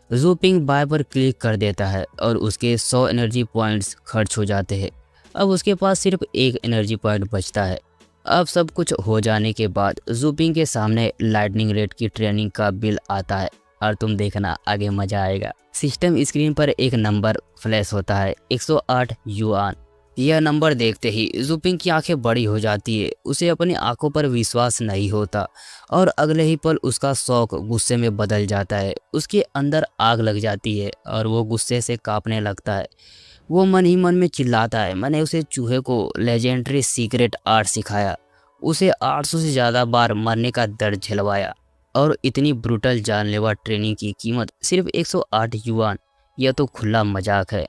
ज़ूपिंग बाय पर क्लिक कर देता है और उसके 100 एनर्जी पॉइंट्स खर्च हो जाते हैं। अब उसके पास सिर्फ एक एनर्जी पॉइंट बचता है। अब सब कुछ हो जाने के बाद ज़ूपिंग के सामने लाइटनिंग रेड की ट्रेनिंग का बिल आता है और तुम देखना आगे मजा आएगा। सिस्टम स्क्रीन पर एक नंबर फ्लैश होता है, 108 युआन। यह नंबर देखते ही ज़ूपिंग की आंखें बड़ी हो जाती है। उसे अपनी आंखों पर विश्वास नहीं होता और अगले ही पल उसका शौक गुस्से में बदल जाता है। उसके अंदर आग लग जाती है और वो गुस्से से कांपने लगता है। वो मन ही मन में चिल्लाता है मैंने उसे चूहे को लेजेंडरी सीक्रेट आर्ट सिखाया, उसे 800 से ज़्यादा बार मरने का दर्द झेलवाया और इतनी ब्रूटल जानलेवा ट्रेनिंग की कीमत सिर्फ 108 युआन। यह तो खुला मजाक है।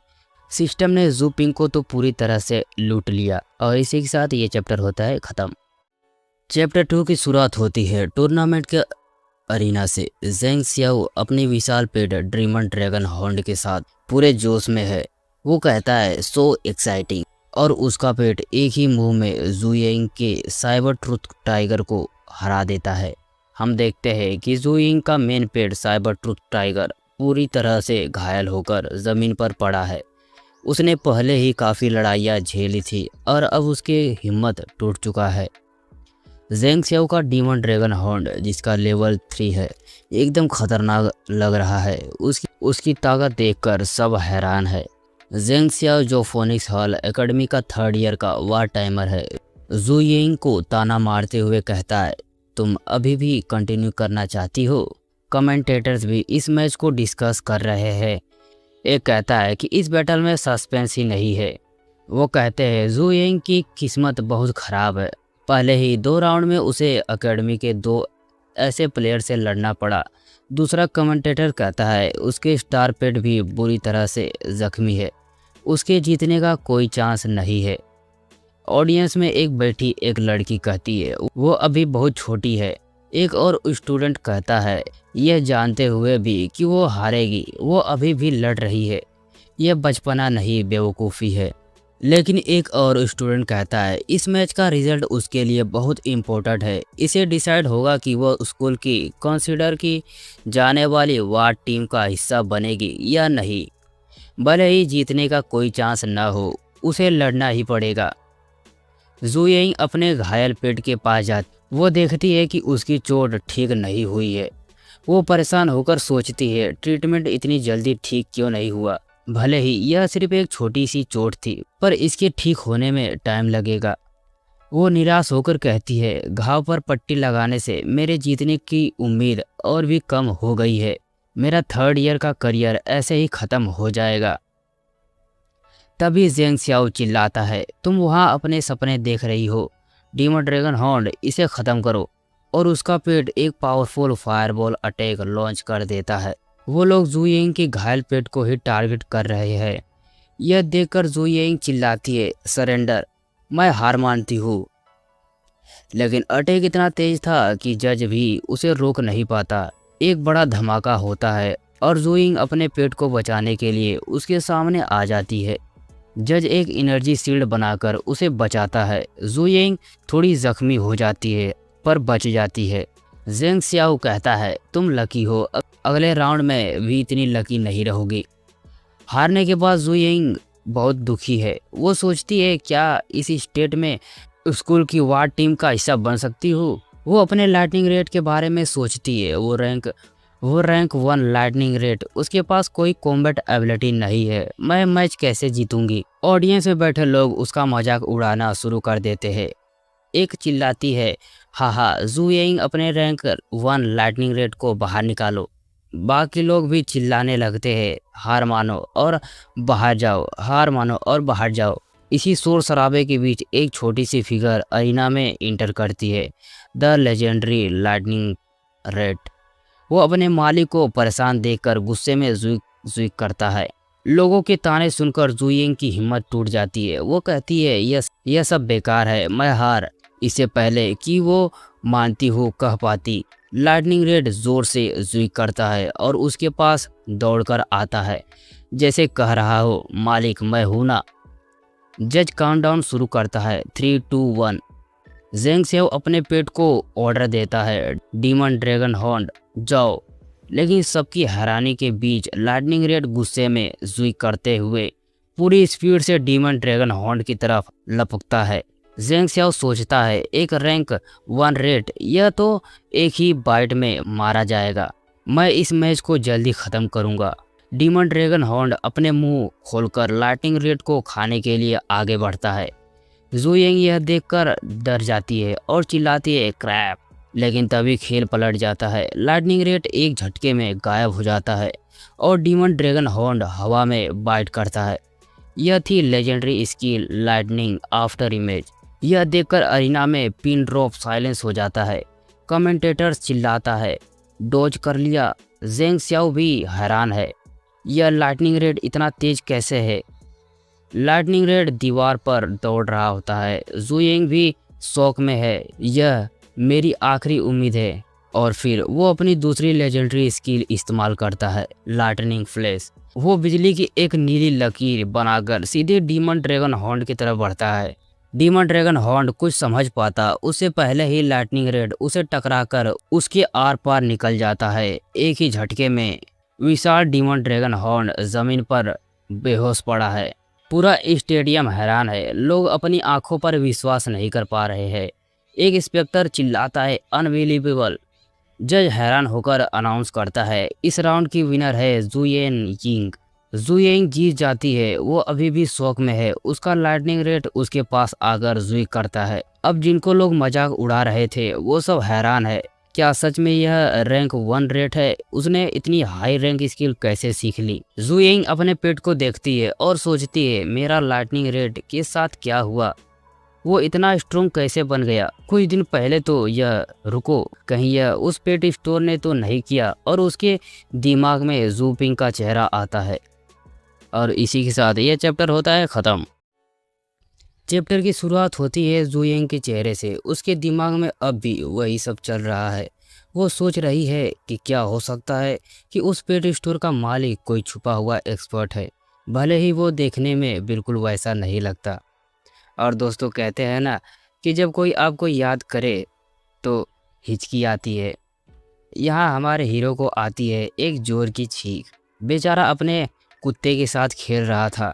सिस्टम ने ज़ूपिंग को तो पूरी तरह से लूट लिया और इसी के साथ ये चैप्टर होता है ख़त्म। चैप्टर 2 की शुरुआत होती है टूर्नामेंट के अरीना से। ज़ेंग सियाओ अपनी विशाल पेट ड्रीमन ड्रैगन हॉर्न के साथ पूरे जोश में है। वो कहता है सो एक्साइटिंग और उसका पेट एक ही मुंह में ज़ुयिंग के साइबर ट्रूथ टाइगर को हरा देता है। हम देखते हैं कि ज़ुयिंग का मेन पेट साइबर ट्रूथ टाइगर पूरी तरह से घायल होकर ज़मीन पर पड़ा है। उसने पहले ही काफ़ी लड़ाइयाँ झेली थी और अब उसकी हिम्मत टूट चुका है। ज़ेंग सियाओ का डीमन ड्रैगन हॉर्न जिसका लेवल 3 है एकदम खतरनाक लग रहा है। उसकी ताकत देखकर सब हैरान है। ज़ेंग सियाओ जो फोनिक्स हॉल एकेडमी का 3rd ईयर का वार टाइमर है, ज़ुयिंग को ताना मारते हुए कहता है तुम अभी भी कंटिन्यू करना चाहती हो। कमेंटेटर्स भी इस मैच को डिस्कस कर रहे हैं। एक कहता है कि इस बैटल में सस्पेंस ही नहीं है। वो कहते हैं जू यिंग की किस्मत बहुत ख़राब है। पहले ही 2 राउंड में उसे एकेडमी के 2 ऐसे प्लेयर से लड़ना पड़ा। दूसरा कमेंटेटर कहता है उसके स्टार पेट भी बुरी तरह से जख्मी है, उसके जीतने का कोई चांस नहीं है। ऑडियंस में एक बैठी एक लड़की कहती है वो अभी बहुत छोटी है। एक और स्टूडेंट कहता है यह जानते हुए भी कि वो हारेगी, वो अभी भी लड़ रही है, यह बचपना नहीं बेवकूफ़ी है। लेकिन एक और स्टूडेंट कहता है इस मैच का रिजल्ट उसके लिए बहुत इम्पोर्टेंट है, इसे डिसाइड होगा कि वो स्कूल की कंसीडर की जाने वाली वार्ड टीम का हिस्सा बनेगी या नहीं। भले ही जीतने का कोई चांस न हो, उसे लड़ना ही पड़ेगा। जू यिंग अपने घायल पेट के पास जाती, वो देखती है कि उसकी चोट ठीक नहीं हुई है। वो परेशान होकर सोचती है ट्रीटमेंट इतनी जल्दी ठीक क्यों नहीं हुआ। भले ही यह सिर्फ एक छोटी सी चोट थी, पर इसके ठीक होने में टाइम लगेगा। वो निराश होकर कहती है घाव पर पट्टी लगाने से मेरे जीतने की उम्मीद और भी कम हो गई है। मेरा 3rd ईयर का करियर ऐसे ही ख़त्म हो जाएगा। तभी जेंग सियाओ चिल्लाता है तुम वहाँ अपने सपने देख रही हो, डीमन ड्रैगन हॉर्न, इसे ख़त्म करो। और उसका पेट एक पावरफुल फायरबॉल अटैक लॉन्च कर देता है। वो लोग जू यिंग के घायल पेट को ही टारगेट कर रहे हैं। यह देखकर जू यिंग चिल्लाती है सरेंडर, मैं हार मानती हूँ। लेकिन अटैक इतना तेज था कि जज भी उसे रोक नहीं पाता। एक बड़ा धमाका होता है और जू यिंग अपने पेट को बचाने के लिए उसके सामने आ जाती है। जज एक एनर्जी शील्ड बनाकर उसे बचाता है। जू यिंग थोड़ी जख्मी हो जाती है पर बच जाती है। जेंग सियाओ कहता है तुम लकी हो, अगले राउंड में भी इतनी लकी नहीं रहोगी। हारने के बाद जू यिंग बहुत दुखी है। वो सोचती है क्या इस स्टेट में स्कूल की वार्ड टीम का हिस्सा बन सकती हो। वो अपने लाइटनिंग रेट के बारे में सोचती है। वो रैंक 1 लाइटनिंग रेट, उसके पास कोई कॉम्बैट एबिलिटी नहीं है, मैं मैच कैसे जीतूंगी। ऑडियंस में बैठे लोग उसका मजाक उड़ाना शुरू कर देते हैं। एक चिल्लाती है हाहा जू यिंग अपने रैंक 1 लाइटनिंग रेट को बाहर निकालो। बाकी लोग भी चिल्लाने लगते हैं हार मानो और बाहर जाओ, हार मानो और बाहर जाओ। इसी शोर शराबे के बीच एक छोटी सी फिगर अरीना में इंटर करती है, द लेजेंडरी लाइटनिंग रेट। वो अपने मालिक को परेशान देखकर गुस्से में जुइक करता है। लोगों के ताने सुनकर जू यिंग की हिम्मत टूट जाती है। वो कहती है यह सब बेकार है, मैं हार। इससे पहले कि वो मानती हो कह पाती, लाइटनिंग रेड जोर से जुइक करता है और उसके पास दौड़कर आता है, जैसे कह रहा हो मालिक मैं हूं ना। जज काउंटडाउन शुरू करता है 3, 2, 1। जेंग सेव अपने पेट को ऑर्डर देता है डीमन ड्रैगन हॉर्न जाओ। लेकिन सबकी हैरानी के बीच लाइटनिंग रेड गुस्से में जुइक करते हुए पूरी स्पीड से डीमन ड्रैगन हॉर्न की तरफ लपकता है। जेंग सियाओ सोचता है एक रैंक 1 रेट, यह तो एक ही बाइट में मारा जाएगा, मैं इस मैच को जल्दी ख़त्म करूंगा। डीमन ड्रैगन हॉर्न अपने मुंह खोलकर लाइटनिंग रेड को खाने के लिए आगे बढ़ता है। जू यिंग यह देखकर डर जाती है और चिल्लाती है क्रैप। लेकिन तभी खेल पलट जाता है। लाइटनिंग रेड एक झटके में गायब हो जाता है और डीमन ड्रैगन हॉर्न हवा में बाइट करता है। यह थी legendary skill lightning after image. यह देखकर अरीना में पिन ड्रॉप साइलेंस हो जाता है। कमेंटेटर्स चिल्लाता है डॉज कर लिया। जेंग सियाओ भी हैरान है, यह लाइटनिंग रेड इतना तेज कैसे है। लाइटनिंग रेड दीवार पर दौड़ रहा होता है। जू यिंग भी शौक में है, यह मेरी आखिरी उम्मीद है। और फिर वो अपनी दूसरी लेजेंडरी स्किल इस्तेमाल करता है लाइटनिंग फ्लैश। वो बिजली की एक नीली लकीर बनाकर सीधे डीमन ड्रैगन हॉर्न की तरफ बढ़ता है। डीमन ड्रैगन हॉर्न कुछ समझ पाता उससे पहले ही लाइटनिंग रेड उसे टकराकर उसके आर पार निकल जाता है। एक ही झटके में विशाल डीमन ड्रैगन हॉर्न जमीन पर बेहोश पड़ा है। पूरा स्टेडियम हैरान है, लोग अपनी आंखों पर विश्वास नहीं कर पा रहे हैं। एक इंस्पेक्टर चिल्लाता है अनबिलीवेबल। जज हैरान होकर अनाउंस करता है इस राउंड की विनर है जू यिंग। जू यिंग जीत जाती है। वो अभी भी शौक में है। उसका लाइटनिंग रेड उसके पास आकर जुइक करता है। अब जिनको लोग मजाक उड़ा रहे थे वो सब हैरान है क्या सच में यह रैंक 1 रेट है? उसने इतनी हाई रैंक स्किल कैसे सीख ली? ज़ुयिंग अपने पेट को देखती है और सोचती है मेरा लाइटनिंग रेड के साथ क्या हुआ? वो इतना स्ट्रॉन्ग कैसे बन गया? कुछ दिन पहले तो यह रुको, कहीं यह उस पेट स्टोर ने तो नहीं किया? और उसके दिमाग में ज़ूपिंग का चेहरा आता है। और इसी के साथ यह चैप्टर होता है ख़त्म। चैप्टर की शुरुआत होती है ज़ुयिंग के चेहरे से। उसके दिमाग में अब भी वही सब चल रहा है। वो सोच रही है कि क्या हो सकता है कि उस पेट स्टोर का मालिक कोई छुपा हुआ एक्सपर्ट है, भले ही वो देखने में बिल्कुल वैसा नहीं लगता। और दोस्तों कहते हैं ना कि जब कोई आपको याद करे तो हिचकी आती है। यहाँ हमारे हीरो को आती है एक जोर की छींक। बेचारा अपने कुत्ते के साथ खेल रहा था,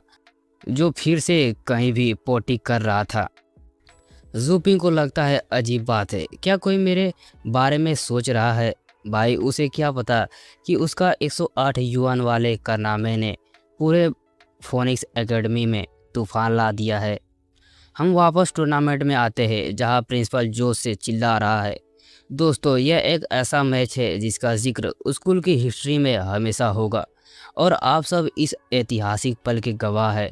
जो फिर से कहीं भी पोटी कर रहा था। जूपिंग को लगता है अजीब बात है, क्या कोई मेरे बारे में सोच रहा है? भाई उसे क्या पता कि उसका 108 युआन वाले कारनामे ने पूरे फोनिक्स एकेडमी में तूफान ला दिया है। हम वापस टूर्नामेंट में आते हैं जहां प्रिंसिपल जोश से चिल्ला रहा है। दोस्तों यह एक ऐसा मैच है जिसका जिक्र स्कूल की हिस्ट्री में हमेशा होगा और आप सब इस ऐतिहासिक पल के गवाह हैं।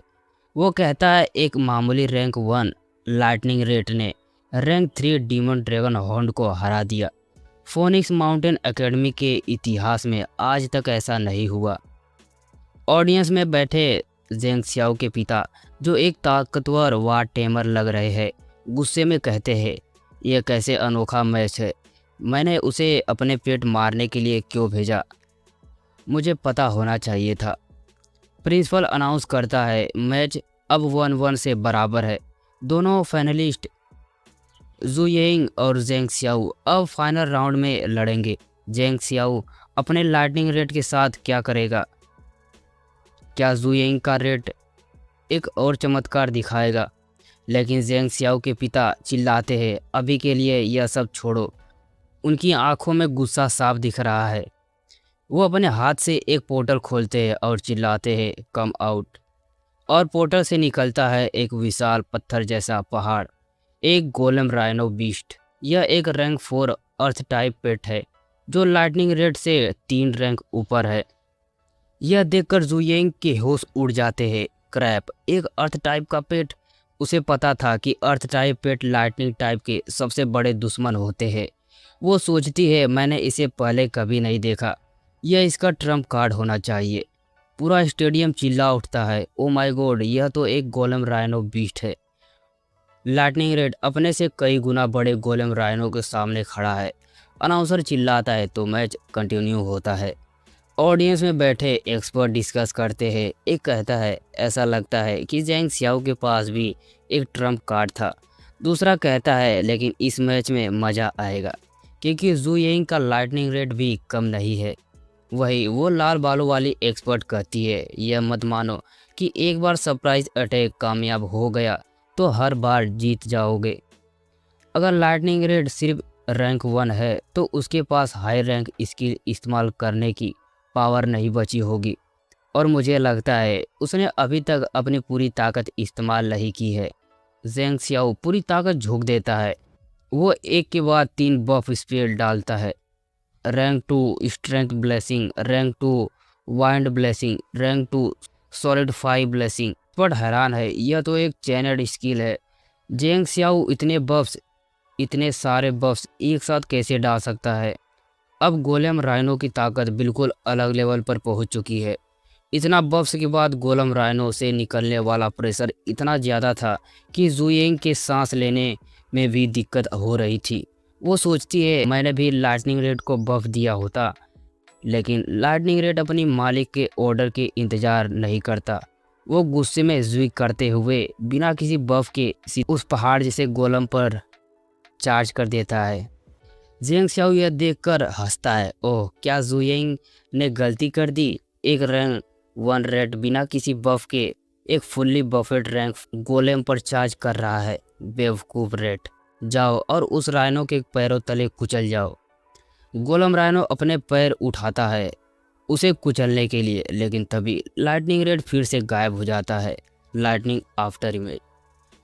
वो कहता है एक मामूली रैंक 1 लाइटनिंग रेट ने रैंक 3 डीमन ड्रैगन हॉर्न को हरा दिया। फोनिक्स माउंटेन एकेडमी के इतिहास में आज तक ऐसा नहीं हुआ। ऑडियंस में बैठे जेंग सियाओ के पिता, जो एक ताकतवर वार टेमर लग रहे हैं, गुस्से में कहते हैं यह कैसे अनोखा मैच है? मैंने उसे अपने पेट मारने के लिए क्यों भेजा? मुझे पता होना चाहिए था। प्रिंसिपल अनाउंस करता है मैच अब 1-1 से बराबर है। दोनों फाइनलिस्ट ज़ुयिंग और जेंग सियाओ अब फाइनल राउंड में लड़ेंगे। जेंग सियाओ अपने लाइटनिंग रेट के साथ क्या करेगा? क्या ज़ुयिंग का रेट एक और चमत्कार दिखाएगा? लेकिन जेंग सियाओ के पिता चिल्लाते हैं अभी के लिए यह सब छोड़ो। उनकी आंखों में गुस्सा साफ दिख रहा है। वो अपने हाथ से एक पोर्टल खोलते हैं और चिल्लाते हैं कम आउट। और पोर्टल से निकलता है एक विशाल पत्थर जैसा पहाड़, एक गोलेम राइनो बीस्ट। यह एक रैंक 4 अर्थ टाइप पेट है जो लाइटनिंग रेट से 3 रैंक ऊपर है। यह देखकर ज़ुयिंग के होश उड़ जाते हैं। क्रैप, एक अर्थ टाइप का पेट? उसे पता था कि अर्थ टाइप पेट लाइटनिंग टाइप के सबसे बड़े दुश्मन होते हैं। वो सोचती है मैंने इसे पहले कभी नहीं देखा, यह इसका ट्रम्प कार्ड होना चाहिए। पूरा स्टेडियम चिल्ला उठता है ओ माय गॉड, यह तो एक गोलेम राइनो बीस्ट है। लाइटनिंग रेड अपने से कई गुना बड़े गोलेम राइनो के सामने खड़ा है। अनाउंसर चिल्लाता है तो मैच कंटिन्यू होता है। ऑडियंस में बैठे एक्सपर्ट डिस्कस करते हैं। एक कहता है ऐसा लगता है कि जेंग सियाओ के पास भी एक ट्रम्प कार्ड था। दूसरा कहता है लेकिन इस मैच में मज़ा आएगा क्योंकि ज़ुयिंग का लाइटनिंग रेट भी कम नहीं है। वही वो लाल बालों वाली एक्सपर्ट कहती है यह मत मानो कि एक बार सरप्राइज अटैक कामयाब हो गया तो हर बार जीत जाओगे। अगर लाइटनिंग रेट सिर्फ रैंक 1 है तो उसके पास हाई रैंक स्किल इस्तेमाल करने की पावर नहीं बची होगी। और मुझे लगता है उसने अभी तक अपनी पूरी ताकत इस्तेमाल नहीं की है। जेंग सियाओ पूरी ताकत झोंक देता है। वो एक के बाद 3 बफ स्पेल डालता है। Rank 2 strength blessing, rank 2 wind blessing, rank 2 solidify blessing. पर हैरान है यह तो एक चैनड स्किल है। जेंग सियाओ इतने सारे बफ्स एक साथ कैसे डाल सकता है? अब गोलेम राइनो की ताकत बिल्कुल अलग लेवल पर पहुंच चुकी है। इतना बफ्स के बाद गोलेम राइनो से निकलने वाला प्रेशर इतना ज़्यादा था कि ज़ुयिंग के सांस लेने में भी दिक्कत हो रही थी। वो सोचती है मैंने भी लाइटनिंग रेड को बफ दिया होता, लेकिन लाइटनिंग रेड अपनी मालिक के ऑर्डर के इंतज़ार नहीं करता। वो गुस्से में ज़ुई करते हुए बिना किसी बफ के उस पहाड़ जैसे गोलम पर चार्ज कर देता है। जेंग सियाओ यह देखकर हंसता है, ओह क्या ज़ुयिंग ने गलती कर दी? एक रैंक 1 रेड बिना किसी बफ के एक फुल्ली बफेड रैंक गोलेम पर चार्ज कर रहा है। बेवकूफ़ रेड, जाओ और उस राइनो के पैरों तले कुचल जाओ। गोलेम राइनो अपने पैर उठाता है उसे कुचलने के लिए, लेकिन तभी लाइटनिंग रेड फिर से गायब हो जाता है। Lightning after image.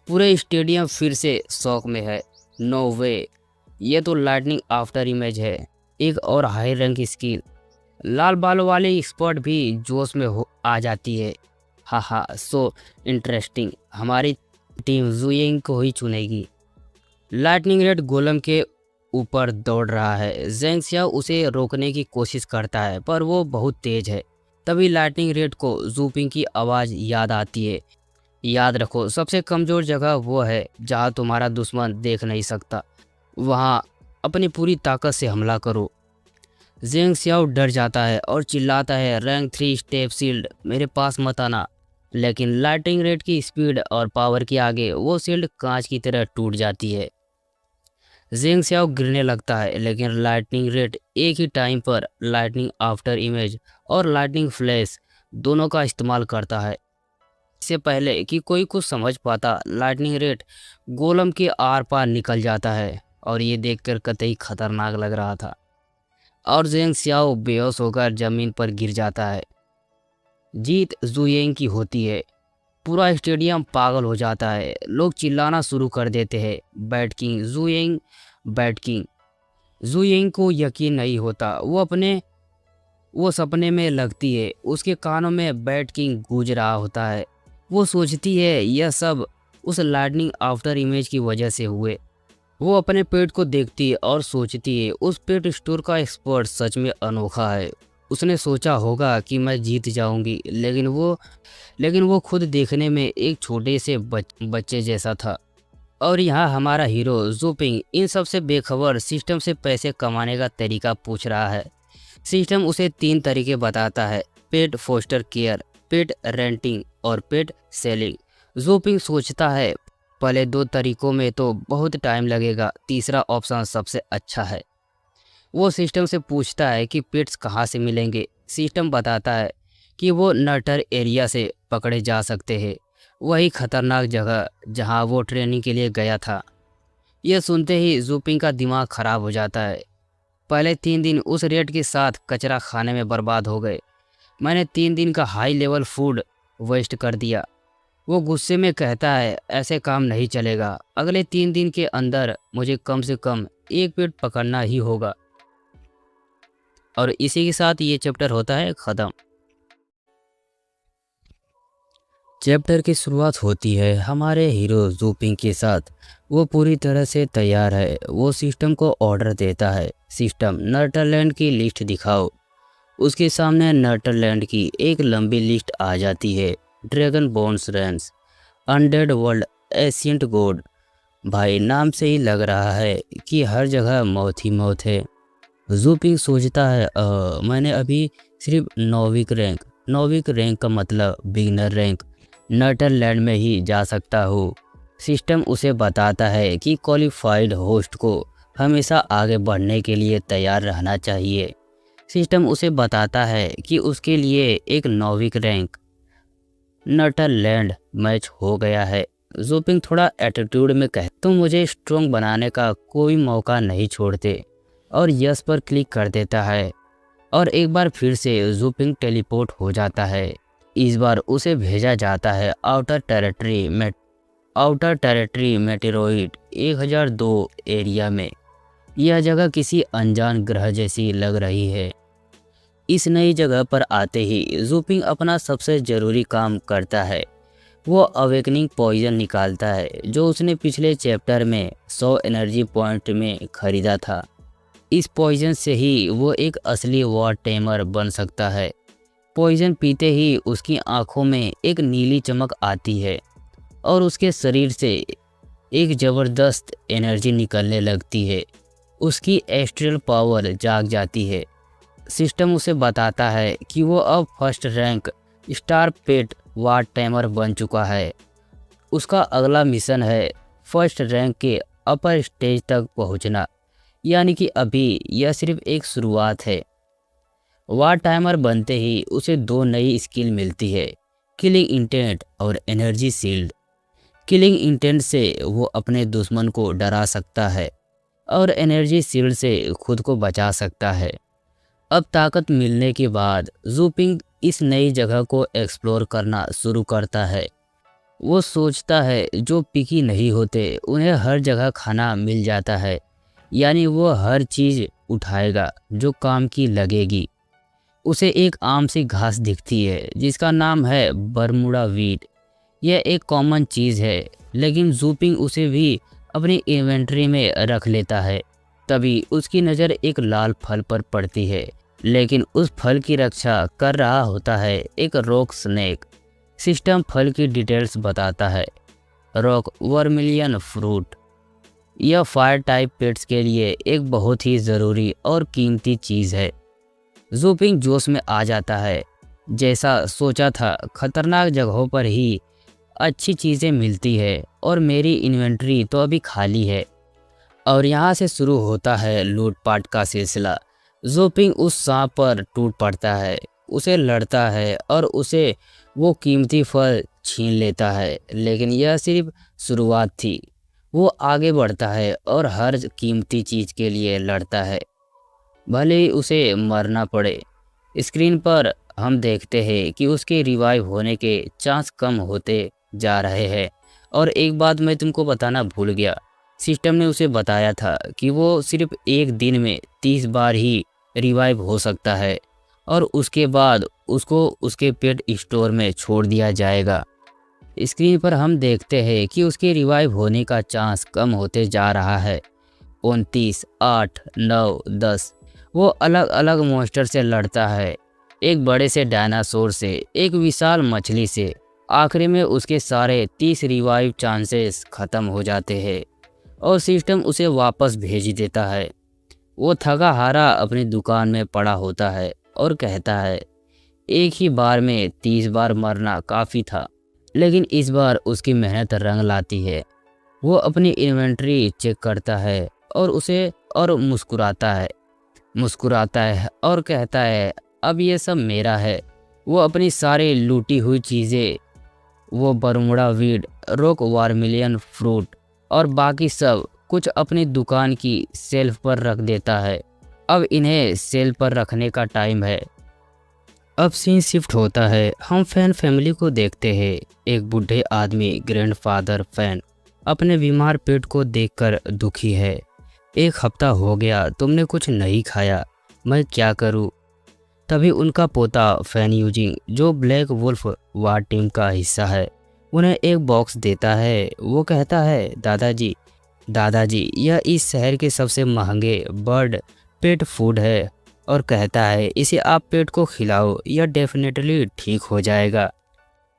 पूरे स्टेडियम फिर से शौक में है। नो वे, ये तो लाइटनिंग आफ्टर इमेज है, एक और हाई रैंक स्किल। लाल बालों वाली एक्सपर्ट भी जोश में हो आ जाती है। हाँ हाँ, सो इंटरेस्टिंग, हमारी टीम जुयिंग को ही चुनेगी। लाइटनिंग रेड गोलम के ऊपर दौड़ रहा है। ज़ेंग सियाओ उसे रोकने की कोशिश करता है पर वो बहुत तेज है। तभी लाइटनिंग रेड को जूपिंग की आवाज़ याद आती है। याद रखो, सबसे कमज़ोर जगह वो है जहाँ तुम्हारा दुश्मन देख नहीं सकता, वहाँ अपनी पूरी ताकत से हमला करो। ज़ेंग सियाओ डर जाता है और चिल्लाता है, रैंक 3 स्टेप शील्ड मेरे पास मत आना। लेकिन लाइटनिंग रेड की स्पीड और पावर के आगे वो शील्ड कांच की तरह टूट जाती है। ज़ेंग सियाओ गिरने लगता है लेकिन लाइटनिंग रेड एक ही टाइम पर लाइटनिंग आफ्टर इमेज और लाइटनिंग फ्लैश दोनों का इस्तेमाल करता है। इससे पहले कि कोई कुछ समझ पाता, लाइटनिंग रेड गोलम के आर पार निकल जाता है और ये देखकर कतई खतरनाक लग रहा था। और ज़ेंग सियाओ बेहोश होकर जमीन पर गिर जाता है। जीत जुयेंग की होती है। पूरा स्टेडियम पागल हो जाता है। लोग चिल्लाना शुरू कर देते हैं, बैट किंग जुयेंग, बैट किंग। जुयेंग को यकीन नहीं होता, वो सपने में लगती है। उसके कानों में बैट किंग गूंज रहा होता है। वो सोचती है यह सब उस लाइटनिंग आफ्टर इमेज की वजह से हुए। वो अपने पेट को देखती है और सोचती है उस पेट स्टोर का एक्सपर्ट सच में अनोखा है। उसने सोचा होगा कि मैं जीत जाऊंगी, लेकिन वो खुद देखने में एक छोटे से बच्चे जैसा था। और यहाँ हमारा हीरो जूपिंग इन सब से बेखबर सिस्टम से पैसे कमाने का तरीका पूछ रहा है। सिस्टम उसे 3 तरीके बताता है, पेट फोस्टर केयर, पेट रेंटिंग और पेट सेलिंग। जूपिंग सोचता है पहले 2 तरीकों में तो बहुत टाइम लगेगा, तीसरा ऑप्शन सबसे अच्छा है। वो सिस्टम से पूछता है कि पेट्स कहाँ से मिलेंगे। सिस्टम बताता है कि वो नटर एरिया से पकड़े जा सकते हैं, वही खतरनाक जगह जहाँ वो ट्रेनिंग के लिए गया था। यह सुनते ही जूपिंग का दिमाग खराब हो जाता है। पहले 3 दिन उस रेड के साथ कचरा खाने में बर्बाद हो गए। मैंने 3 दिन का हाई लेवल फूड वेस्ट कर दिया। वो गुस्से में कहता है, ऐसे काम नहीं चलेगा। अगले 3 दिन के अंदर मुझे कम से कम 1 पेट पकड़ना ही होगा। और इसी के साथ ये चैप्टर होता है ख़त्म। चैप्टर की शुरुआत होती है हमारे हीरो जूपिंग के साथ। वो पूरी तरह से तैयार है। वो सिस्टम को ऑर्डर देता है, सिस्टम नटरलैंड की लिस्ट दिखाओ। उसके सामने नटरलैंड की एक लंबी लिस्ट आ जाती है। Dragon bones Reigns, undead world, ancient God. भाई नाम से ही लग रहा है कि हर जगह मौत ही मौत है। जूपिंग सोचता है, मैंने अभी सिर्फ नौविक रैंक का मतलब बिगिनर रैंक नटरलैंड में ही जा सकता हूँ। सिस्टम उसे बताता है कि क्वालिफाइड होस्ट को हमेशा आगे बढ़ने के लिए तैयार रहना चाहिए। सिस्टम उसे बताता है कि उसके लिए एक नौविक रैंक नटरलैंड मैच हो गया है। जूपिंग थोड़ा एटीट्यूड में कहे, तुम मुझे स्ट्रॉन्ग बनाने का कोई मौका नहीं छोड़ते, और यस पर क्लिक कर देता है। और एक बार फिर से जूपिंग टेलीपोर्ट हो जाता है। इस बार उसे भेजा जाता है आउटर टेरिटरी मेटेरॉइड 1002 एरिया में। यह जगह किसी अनजान ग्रह जैसी लग रही है। इस नई जगह पर आते ही जूपिंग अपना सबसे ज़रूरी काम करता है। वो अवेकनिंग पॉइजन निकालता है जो उसने पिछले चैप्टर में 100 एनर्जी पॉइंट में खरीदा था। इस पॉइजन से ही वो एक असली वॉर टेमर बन सकता है। पॉइजन पीते ही उसकी आंखों में एक नीली चमक आती है और उसके शरीर से एक ज़बरदस्त एनर्जी निकलने लगती है। उसकी एस्ट्रल पावर जाग जाती है। सिस्टम उसे बताता है कि वो अब फर्स्ट रैंक स्टार पेट वॉर टेमर बन चुका है। उसका अगला मिशन है फर्स्ट रैंक के अपर स्टेज तक पहुंचना, यानी कि अभी यह सिर्फ एक शुरुआत है। वॉर टाइमर बनते ही उसे 2 नई स्किल मिलती है, किलिंग इंटेंट और एनर्जी शील्ड। किलिंग इंटेंट से वो अपने दुश्मन को डरा सकता है और एनर्जी शील्ड से खुद को बचा सकता है। अब ताकत मिलने के बाद जूपिंग इस नई जगह को एक्सप्लोर करना शुरू करता है। वो सोचता है जो पिकी नहीं होते उन्हें हर जगह खाना मिल जाता है, यानी वो हर चीज़ उठाएगा जो काम की लगेगी। उसे एक आम सी घास दिखती है जिसका नाम है बरमूडा वीट। यह एक कॉमन चीज़ है, लेकिन जूपिंग उसे भी अपनी इन्वेंट्री में रख लेता है। तभी उसकी नज़र एक लाल फल पर पड़ती है, लेकिन उस फल की रक्षा कर रहा होता है एक रॉक स्नेक। सिस्टम फल की डिटेल्स बताता है। Rock vermilion fruit. यह फायर टाइप पेट्स के लिए एक बहुत ही ज़रूरी और कीमती चीज़ है। जूपिंग जोश में आ जाता है। जैसा सोचा था, खतरनाक जगहों पर ही अच्छी चीज़ें मिलती है और मेरी इन्वेंट्री तो अभी खाली है। और यहाँ से शुरू होता है लूटपाट का सिलसिला। जूपिंग उस सांप पर टूट पड़ता है, उसे लड़ता है और उसे वो कीमती फल छीन लेता है। लेकिन यह सिर्फ शुरुआत थी। वो आगे बढ़ता है और हर कीमती चीज़ के लिए लड़ता है, भले ही उसे मरना पड़े। स्क्रीन पर हम देखते हैं कि उसके रिवाइव होने के चांस कम होते जा रहे हैं। और एक बात मैं तुमको बताना भूल गया, सिस्टम ने उसे बताया था कि वो सिर्फ एक दिन में 30 बार ही रिवाइव हो सकता है और उसके बाद उसको उसके पेट स्टोर में छोड़ दिया जाएगा। स्क्रीन पर हम देखते हैं कि उसके रिवाइव होने का चांस कम होते जा रहा है। 29, 8, 9, 10। वो अलग अलग मॉन्स्टर से लड़ता है, एक बड़े से डायनासोर से, एक विशाल मछली से। आखिरी में उसके सारे 30 रिवाइव चांसेस ख़त्म हो जाते हैं और सिस्टम उसे वापस भेज देता है। वो थका हारा अपनी दुकान में पड़ा होता है और कहता है, एक ही बार में 30 बार मरना काफ़ी था, लेकिन इस बार उसकी मेहनत रंग लाती है। वो अपनी इन्वेंट्री चेक करता है और मुस्कुराता है और कहता है, अब ये सब मेरा है। वो अपनी सारी लूटी हुई चीज़ें, वो Bermuda wheat, rock vermilion fruit और बाकी सब कुछ अपनी दुकान की शेल्फ पर रख देता है। अब इन्हें शेल्फ पर रखने का टाइम है। अब सीन शिफ्ट होता है। हम फैन फैमिली को देखते हैं। एक बूढ़े आदमी, ग्रैंडफादर फैन, अपने बीमार पेट को देखकर दुखी है। एक हफ्ता हो गया, तुमने कुछ नहीं खाया, मैं क्या करूं? तभी उनका पोता फैन यूजिंग, जो ब्लैक वुल्फ वार टीम का हिस्सा है, उन्हें एक बॉक्स देता है। वो कहता है, दादाजी यह इस शहर के सबसे महंगे बर्ड पेट फूड है, और कहता है इसे आप पेट को खिलाओ, यह डेफिनेटली ठीक हो जाएगा।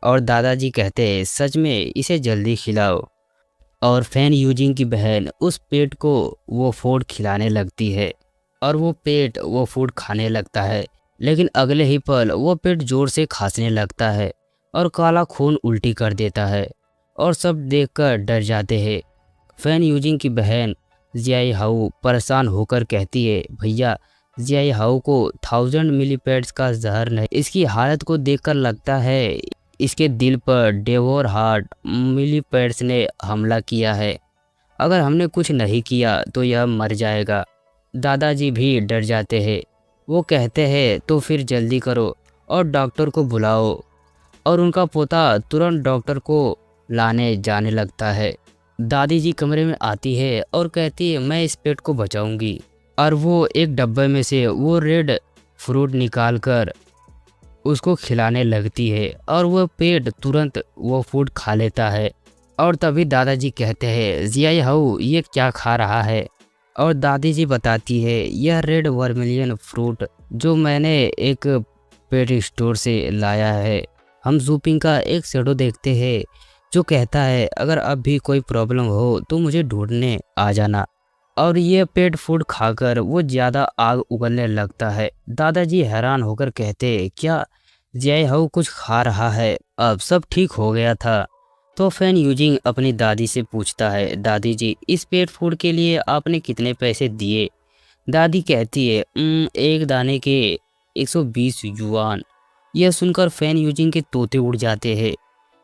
और दादाजी कहते हैं, सच में इसे जल्दी खिलाओ। और फैन यूजिंग की बहन उस पेट को वो फूड खिलाने लगती है और वो पेट वो फूड खाने लगता है। लेकिन अगले ही पल वो पेट जोर से खांसने लगता है और काला खून उल्टी कर देता है और सब देखकर डर जाते हैं। फैन यूजिंग की बहन जियाई हाउ परेशान होकर कहती है, भैया जियाई हाउ को 1000 मिलीपेड्स का जहर नहीं। इसकी हालत को देखकर लगता है इसके दिल पर डेवोर हार्ट मिलीपेड्स ने हमला किया है। अगर हमने कुछ नहीं किया तो यह मर जाएगा। दादाजी भी डर जाते हैं। वो कहते हैं, तो फिर जल्दी करो और डॉक्टर को बुलाओ। और उनका पोता तुरंत डॉक्टर को लाने जाने लगता है। दादी जी कमरे में आती है और कहती है, मैं इस पेट को बचाऊंगी। और वो एक डब्बे में से वो रेड फ्रूट निकाल कर उसको खिलाने लगती है और वो पेट तुरंत वो फूड खा लेता है। और तभी दादाजी कहते हैं, जियाई हाउ ये क्या खा रहा है? और दादी जी बताती है, यह रेड वर्मिलियन फ्रूट जो मैंने एक पेट स्टोर से लाया है। हम जूपिंग का एक शैडो देखते हैं जो कहता है, अगर अब भी कोई प्रॉब्लम हो तो मुझे ढूंढने आ जाना। और ये पेट फूड खाकर वो ज़्यादा आग उगलने लगता है। दादाजी हैरान होकर कहते, क्या जियाई हाउ कुछ खा रहा है? अब सब ठीक हो गया था। तो फैन यूजिंग अपनी दादी से पूछता है, दादी जी इस पेट फूड के लिए आपने कितने पैसे दिए? दादी कहती है, एक दाने के 120 युआन। यह सुनकर फैन यूजिंग के तोते उड़ जाते हैं।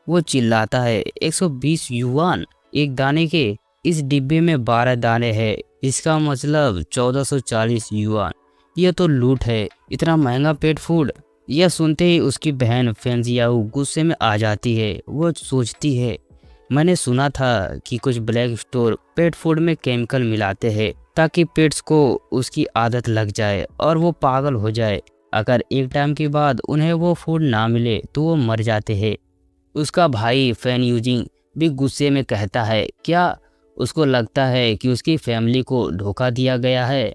वो चिल्लाता है, 120 युआन एक दाने के? इस डिब्बे में 12 दाने हैं, इसका मतलब 1440 युआन। यह तो लूट है, इतना महंगा पेट फूड। यह सुनते ही उसकी बहन फैंजियाऊ गुस्से में आ जाती है। वो सोचती है, मैंने सुना था कि कुछ ब्लैक स्टोर पेट फूड में केमिकल मिलाते हैं, ताकि पेट्स को उसकी आदत लग जाए और वो पागल हो जाए। अगर एक टाइम के बाद उन्हें वो फूड ना मिले तो वो मर जाते हैं। उसका भाई फैन यूजिंग भी गुस्से में कहता है, क्या उसको लगता है कि उसकी फैमिली को धोखा दिया गया है।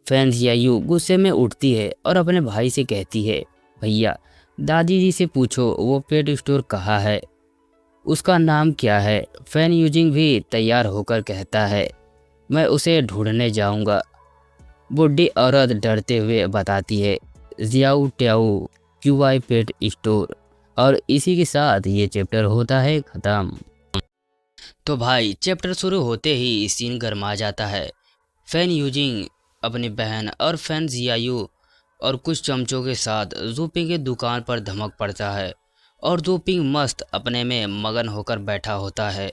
फैन जियायू गुस्से में उठती है और अपने भाई से कहती है, भैया दादी जी से पूछो वो पेट स्टोर कहाँ है, उसका नाम क्या है। फैन यूजिंग भी तैयार होकर कहता है, मैं उसे ढूंढने जाऊंगा। बूढ़ी औरत डरते हुए बताती है, जियाऊ ट्याऊ क्यूआई पेट स्टोर। और इसी के साथ ये चैप्टर होता है ख़त्म। तो भाई चैप्टर शुरू होते ही सीन गर्मा जाता है। फैन यूजिंग अपनी बहन और फैन जियायू और कुछ चमचों के साथ जूपिंग की दुकान पर धमक पड़ता है और जूपिंग मस्त अपने में मगन होकर बैठा होता है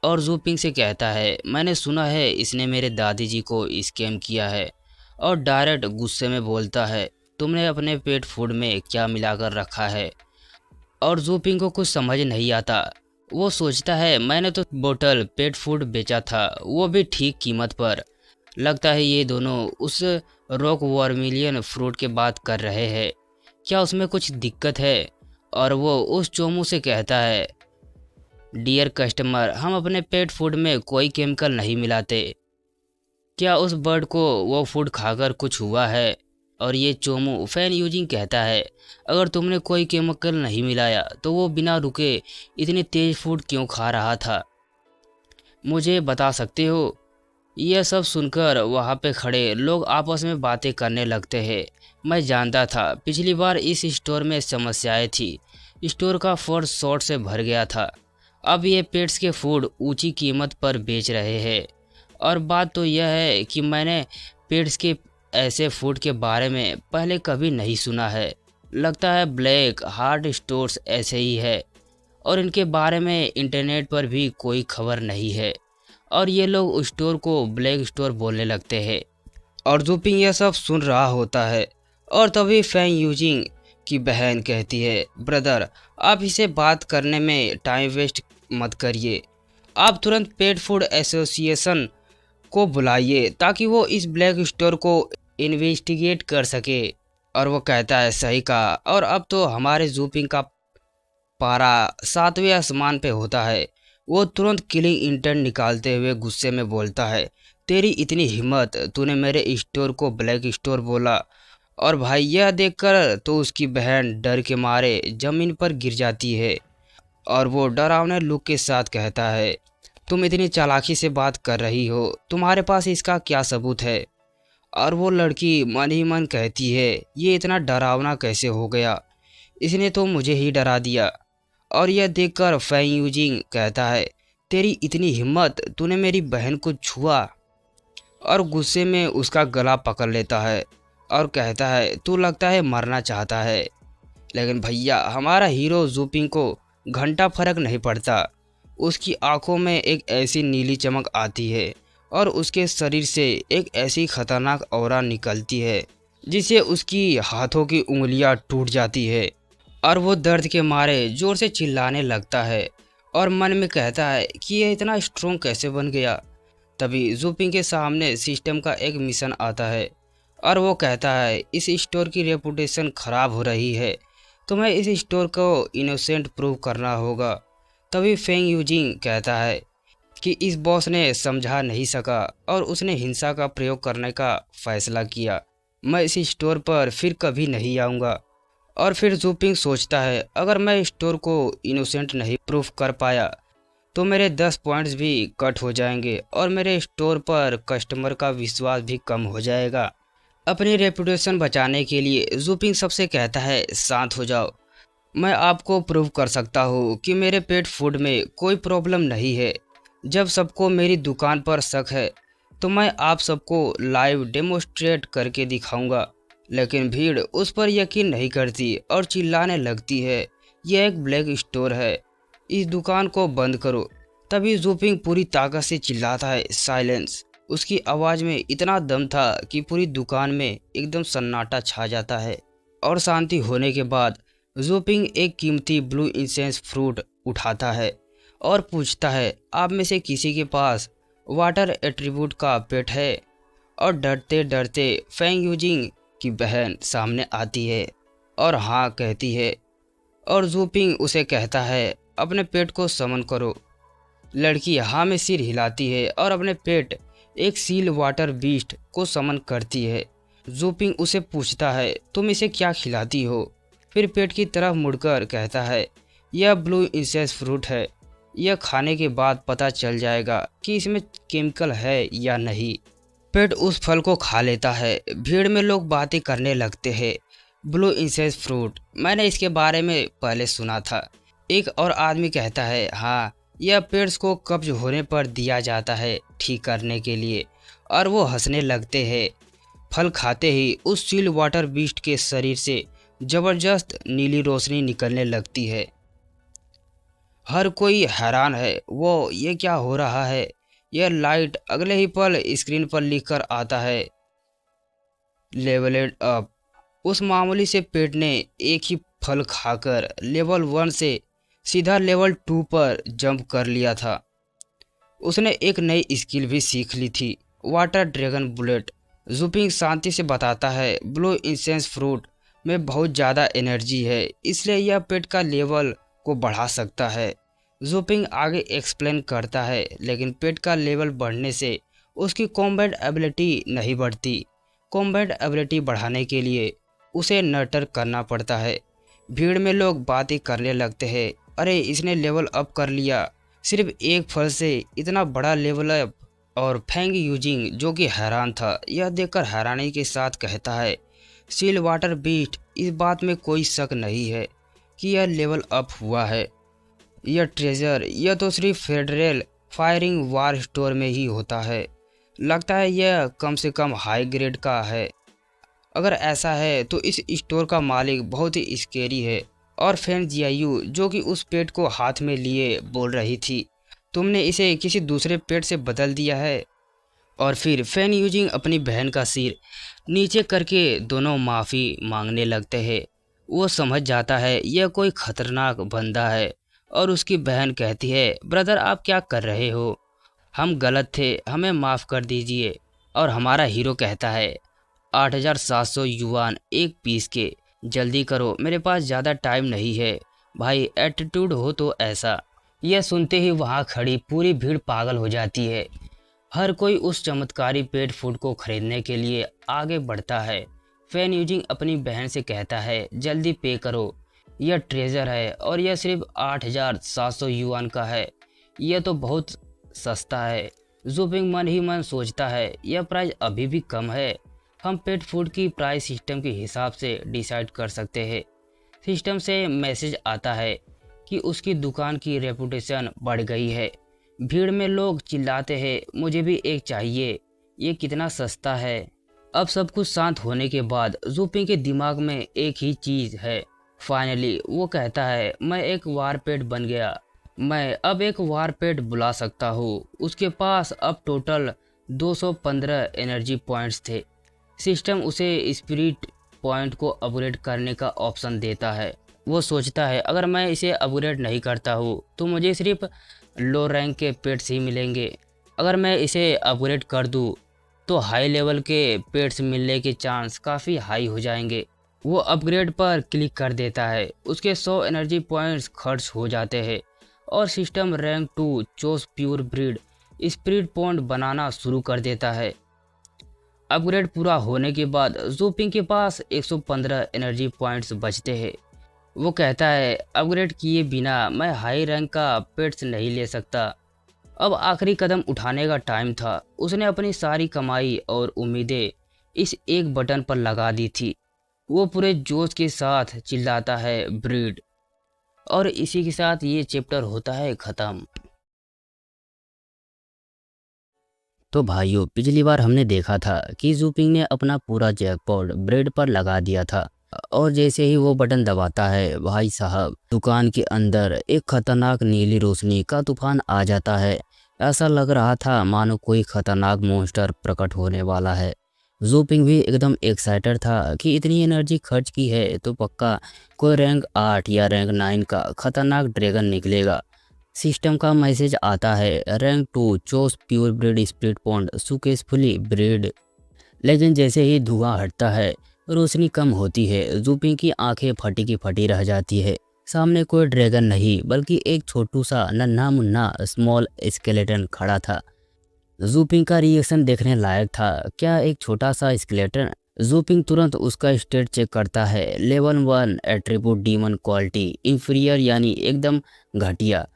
और जूपिंग से कहता है, मैंने सुना है इसने मेरे दादी जी को स्कैम किया है। और डायरेक्ट गुस्से में बोलता है, तुमने अपने पेट फूड में क्या मिलाकर रखा है। और जूपिंग को कुछ समझ नहीं आता। वो सोचता है, मैंने तो बोतल पेट फूड बेचा था, वो भी ठीक कीमत पर। लगता है ये दोनों उस रॉक वर्मिलियन फ्रूट के बात कर रहे हैं, क्या उसमें कुछ दिक्कत है। और वो उस चोमू से कहता है, डियर कस्टमर, हम अपने पेट फूड में कोई केमिकल नहीं मिलाते, क्या उस बर्ड को वो फूड खाकर कुछ हुआ है। और ये चोमू फैन यूजिंग कहता है, अगर तुमने कोई केमिकल नहीं मिलाया तो वो बिना रुके इतने तेज फूड क्यों खा रहा था, मुझे बता सकते हो। यह सब सुनकर वहाँ पे खड़े लोग आपस में बातें करने लगते हैं। मैं जानता था पिछली बार इस स्टोर में समस्याएं थी, स्टोर का फर्श शॉर्ट से भर गया था। अब ये पेट्स के फूड ऊंची कीमत पर बेच रहे हैं। और बात तो यह है कि मैंने पेट्स के ऐसे फूड के बारे में पहले कभी नहीं सुना है। लगता है ब्लैक हार्ट स्टोर्स ऐसे ही है और इनके बारे में इंटरनेट पर भी कोई खबर नहीं है। और ये लोग उस स्टोर को ब्लैक स्टोर बोलने लगते हैं। और जूपिंग यह सब सुन रहा होता है और तभी फैन यूजिंग की बहन कहती है, ब्रदर आप इसे बात करने में टाइम वेस्ट मत करिए, आप तुरंत पेट फूड एसोसिएशन को बुलाइए ताकि वो इस ब्लैक स्टोर को इन्वेस्टिगेट कर सके। और वो कहता है, सही कहा, और अब तो हमारे जूपिंग का पारा 7वें आसमान पे होता है। वो तुरंत किलिंग इंटर्न निकालते हुए गुस्से में बोलता है, तेरी इतनी हिम्मत, तूने मेरे स्टोर को ब्लैक स्टोर बोला। और भाई यह देखकर तो उसकी बहन डर के मारे ज़मीन पर गिर जाती है और वो डरावने लुक के साथ कहता है, तुम इतनी चालाकी से बात कर रही हो, तुम्हारे पास इसका क्या सबूत है। और वो लड़की मन ही मन कहती है, ये इतना डरावना कैसे हो गया, इसने तो मुझे ही डरा दिया। और यह देखकर फैन यूजिंग कहता है, तेरी इतनी हिम्मत, तूने मेरी बहन को छुआ। और गुस्से में उसका गला पकड़ लेता है और कहता है, तू लगता है मरना चाहता है। लेकिन भैया हमारा हीरो जूपिंग को घंटा फर्क नहीं पड़ता। उसकी आंखों में एक ऐसी नीली चमक आती है और उसके शरीर से एक ऐसी खतरनाक ऑरा निकलती है जिससे उसकी हाथों की उंगलियां टूट जाती है और वो दर्द के मारे जोर से चिल्लाने लगता है और मन में कहता है कि ये इतना स्ट्रोंग कैसे बन गया। तभी जूपिंग के सामने सिस्टम का एक मिशन आता है और वो कहता है, इस स्टोर की रेपुटेशन ख़राब हो रही है, तुम्हें इस स्टोर को इनोसेंट प्रूव करना होगा। तभी फैन यूजिंग कहता है कि इस बॉस ने समझा नहीं सका और उसने हिंसा का प्रयोग करने का फैसला किया, मैं इस स्टोर पर फिर कभी नहीं आऊँगा। और फिर जूपिंग सोचता है, अगर मैं स्टोर को इनोसेंट नहीं प्रूफ कर पाया तो मेरे 10 पॉइंट्स भी कट हो जाएंगे और मेरे स्टोर पर कस्टमर का विश्वास भी कम हो जाएगा। अपनी रेपुटेशन बचाने के लिए जूपिंग सबसे कहता है, शांत हो जाओ, मैं आपको प्रूव कर सकता हूँ कि मेरे पेट फूड में कोई प्रॉब्लम नहीं है। जब सबको मेरी दुकान पर शक है तो मैं आप सबको लाइव डेमोस्ट्रेट करके दिखाऊंगा। लेकिन भीड़ उस पर यकीन नहीं करती और चिल्लाने लगती है, यह एक ब्लैक स्टोर है, इस दुकान को बंद करो। तभी जूपिंग पूरी ताकत से चिल्लाता है, साइलेंस। उसकी आवाज़ में इतना दम था कि पूरी दुकान में एकदम सन्नाटा छा जाता है। और शांति होने के बाद जूपिंग एक कीमती ब्लू इंसेंस फ्रूट उठाता है और पूछता है, आप में से किसी के पास वाटर एट्रीब्यूट का पेट है। और डरते डरते फेंग यूजिंग की बहन सामने आती है और हाँ कहती है और जूपिंग उसे कहता है अपने पेट को समन करो। लड़की हाँ में सिर हिलाती है और अपने पेट एक सील वाटर बीस्ट को समन करती है। जूपिंग उसे पूछता है तुम इसे क्या खिलाती हो? फिर पेट की तरफ मुड़कर कहता है यह ब्लू इंसेस फ्रूट है, यह खाने के बाद पता चल जाएगा कि इसमें केमिकल है या नहीं। पेट उस फल को खा लेता है। भीड़ में लोग बातें करने लगते हैं। ब्लू इंसेस फ्रूट, मैंने इसके बारे में पहले सुना था। एक और आदमी कहता है हाँ, यह पेट्स को कब्ज होने पर दिया जाता है ठीक करने के लिए। और वो हंसने लगते हैं। फल खाते ही उस सील वाटर बीस्ट के शरीर से जबरदस्त नीली रोशनी निकलने लगती है। हर कोई हैरान है, वो ये क्या हो रहा है? यह लाइट अगले ही पल स्क्रीन पर लिखकर आता है लेवलेड अप। उस मामूली से पेट ने एक ही फल खाकर लेवल 1 से सीधा लेवल 2 पर जंप कर लिया था। उसने एक नई स्किल भी सीख ली थी, वाटर ड्रैगन बुलेट। जूपिंग शांति से बताता है ब्लू इंसेंस फ्रूट में बहुत ज़्यादा एनर्जी है, इसलिए यह पेट का लेवल को बढ़ा सकता है। जूपिंग आगे एक्सप्लेन करता है लेकिन पेट का लेवल बढ़ने से उसकी कॉम्बैट एबिलिटी नहीं बढ़ती। कॉम्बैट एबिलिटी बढ़ाने के लिए उसे नर्टर करना पड़ता है। भीड़ में लोग बातें करने लगते हैं, अरे इसने लेवल अप कर लिया, सिर्फ एक फल से इतना बड़ा लेवल अप। और फेंग यूजिंग जो कि हैरान था, यह देखकर हैरानी के साथ कहता है सील वाटर बीस्ट, इस बात में कोई शक नहीं है कि यह लेवल अप हुआ है। यह ट्रेजर, यह तो सिर्फ फेडरल फायरिंग वार स्टोर में ही होता है। लगता है यह कम से कम हाई ग्रेड का है। अगर ऐसा है तो इस स्टोर का मालिक बहुत ही स्केरी है। और फैन जियायू जो कि उस पेट को हाथ में लिए बोल रही थी, तुमने इसे किसी दूसरे पेट से बदल दिया है। और फिर फैन यूजिंग अपनी बहन का सिर नीचे करके दोनों माफ़ी मांगने लगते हैं। वो समझ जाता है यह कोई खतरनाक बंदा है और उसकी बहन कहती है ब्रदर आप क्या कर रहे हो, हम गलत थे, हमें माफ़ कर दीजिए। और हमारा हीरो कहता है 8700 युआन एक पीस के, जल्दी करो मेरे पास ज़्यादा टाइम नहीं है भाई, एटीट्यूड हो तो ऐसा। यह सुनते ही वहाँ खड़ी पूरी भीड़ पागल हो जाती है। हर कोई उस चमत्कारी पेट फूड को खरीदने के लिए आगे बढ़ता है। फैन यूजिंग अपनी बहन से कहता है जल्दी पे करो, यह ट्रेजर है और यह सिर्फ 8700 युआन का है, यह तो बहुत सस्ता है। जूपिंग मन ही मन सोचता है यह प्राइस अभी भी कम है, हम पेट फूड की प्राइस सिस्टम के हिसाब से डिसाइड कर सकते हैं। सिस्टम से मैसेज आता है कि उसकी दुकान की रेपुटेशन बढ़ गई है। भीड़ में लोग चिल्लाते हैं मुझे भी एक चाहिए, ये कितना सस्ता है। अब सब कुछ शांत होने के बाद जूपिंग के दिमाग में एक ही चीज़ है। फाइनली वो कहता है मैं एक वारपेट बन गया, मैं अब एक वारपेट बुला सकता हूँ। उसके पास अब टोटल 215 एनर्जी पॉइंट्स थे। सिस्टम उसे स्पिरिट पॉइंट को अपग्रेड करने का ऑप्शन देता है। वो सोचता है अगर मैं इसे अपग्रेड नहीं करता हूँ तो मुझे सिर्फ लो रैंक के पेट्स ही मिलेंगे, अगर मैं इसे अपग्रेड कर दूँ तो हाई लेवल के पेट्स मिलने के चांस काफ़ी हाई हो जाएंगे। वो अपग्रेड पर क्लिक कर देता है, उसके 100 एनर्जी पॉइंट्स खर्च हो जाते हैं और system rank 2 chaos pure breed spirit point बनाना शुरू कर देता है। अपग्रेड पूरा होने के बाद जूपिंग के पास 115 एनर्जी पॉइंट्स बचते हैं। वो कहता है अपग्रेड किए बिना मैं हाई रैंक का पेट्स नहीं ले सकता। अब आखिरी कदम उठाने का टाइम था। उसने अपनी सारी कमाई और उम्मीदें इस एक बटन पर लगा दी थी। वो पूरे जोश के साथ चिल्लाता है ब्रीड। और इसी के साथ ये चैप्टर होता है ख़त्म। तो भाइयों पिछली बार हमने देखा था कि जूपिंग ने अपना पूरा जैकपॉट ब्रेड पर लगा दिया था और जैसे ही वो बटन दबाता है भाई साहब दुकान के अंदर एक खतरनाक नीली रोशनी का तूफान आ जाता है। ऐसा लग रहा था मानो कोई खतरनाक मॉन्स्टर प्रकट होने वाला है। जूपिंग भी एकदम एक्साइटेड था कि इतनी एनर्जी खर्च की है तो पक्का कोई रैंक 8 या रैंक 9 का खतरनाक ड्रैगन निकलेगा। सिस्टम का मैसेज आता है rank 2 chaos pure breed split pond successfully breed. लेकिन जैसे ही धुआं हटता है, रोशनी कम होती है, जूपिंग की आंखें फटी की फटी रह जाती है। सामने कोई ड्रैगन नहीं बल्कि एक छोटू सा नन्हा मुन्ना स्मॉल स्केलेटन खड़ा था। जूपिंग का रिएक्शन देखने लायक था। क्या एक छोटा सा स्केलेटन? जूपिंग तुरंत उसका स्टेट चेक करता है। Level 1 attribute demon quality inferior यानी एकदम घटिया।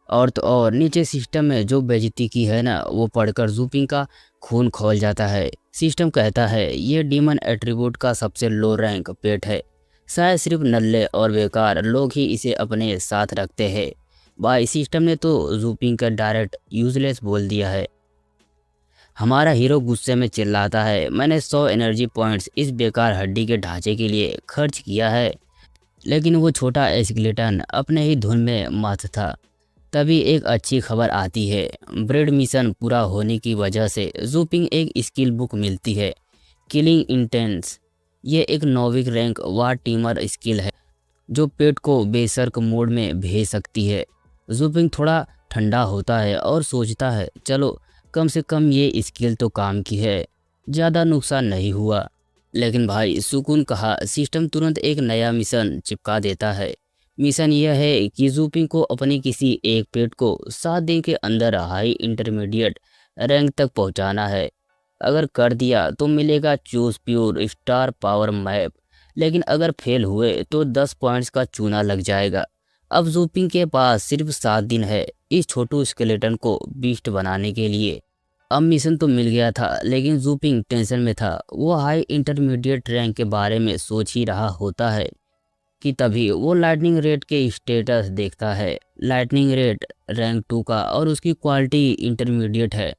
और तो और नीचे सिस्टम में जो बेइज्जती की है ना, वो पढ़कर जूपिंग का खून खौल जाता है। सिस्टम कहता है ये डीमन एट्रीब्यूट का सबसे लो रैंक पेट है। शायद सिर्फ नल्ले और बेकार लोग ही इसे अपने साथ रखते हैं। भाई सिस्टम ने तो जूपिंग का डायरेक्ट यूजलेस बोल दिया है। हमारा हीरो गुस्से में चिल्लाता है, मैंने 100 एनर्जी पॉइंट्स इस बेकार हड्डी के ढांचे के लिए खर्च किया है। लेकिन वो छोटा एस्केलेटन अपने ही धुन में मस्त था। तभी एक अच्छी खबर आती है। ब्रेड मिशन पूरा होने की वजह से जूपिंग एक स्किल बुक मिलती है, किलिंग इंटेंस। ये एक नौवीं रैंक वार टीमर स्किल है जो पेट को बेसर्क मोड में भेज सकती है। जूपिंग थोड़ा ठंडा होता है और सोचता है चलो कम से कम ये स्किल तो काम की है, ज़्यादा नुकसान नहीं हुआ। लेकिन भाई सुकून कहा, सिस्टम तुरंत एक नया मिशन चिपका देता है। मिशन यह है कि जूपिंग को अपनी किसी एक पेट को 7 दिन के अंदर हाई इंटरमीडिएट रैंक तक पहुंचाना है। अगर कर दिया तो मिलेगा choose pure star power map, लेकिन अगर फेल हुए तो 10 पॉइंट्स का चूना लग जाएगा। अब जूपिंग के पास सिर्फ 7 दिन है इस छोटू स्केलेटन को बीस्ट बनाने के लिए। अब मिशन तो मिल गया था लेकिन जूपिंग टेंशन में था। वो हाई इंटरमीडिएट रैंक के बारे में सोच ही रहा होता है कि तभी वो लाइटनिंग रेट के स्टेटस देखता है। लाइटनिंग रेट रैंक 2 का और उसकी क्वालिटी इंटरमीडिएट है।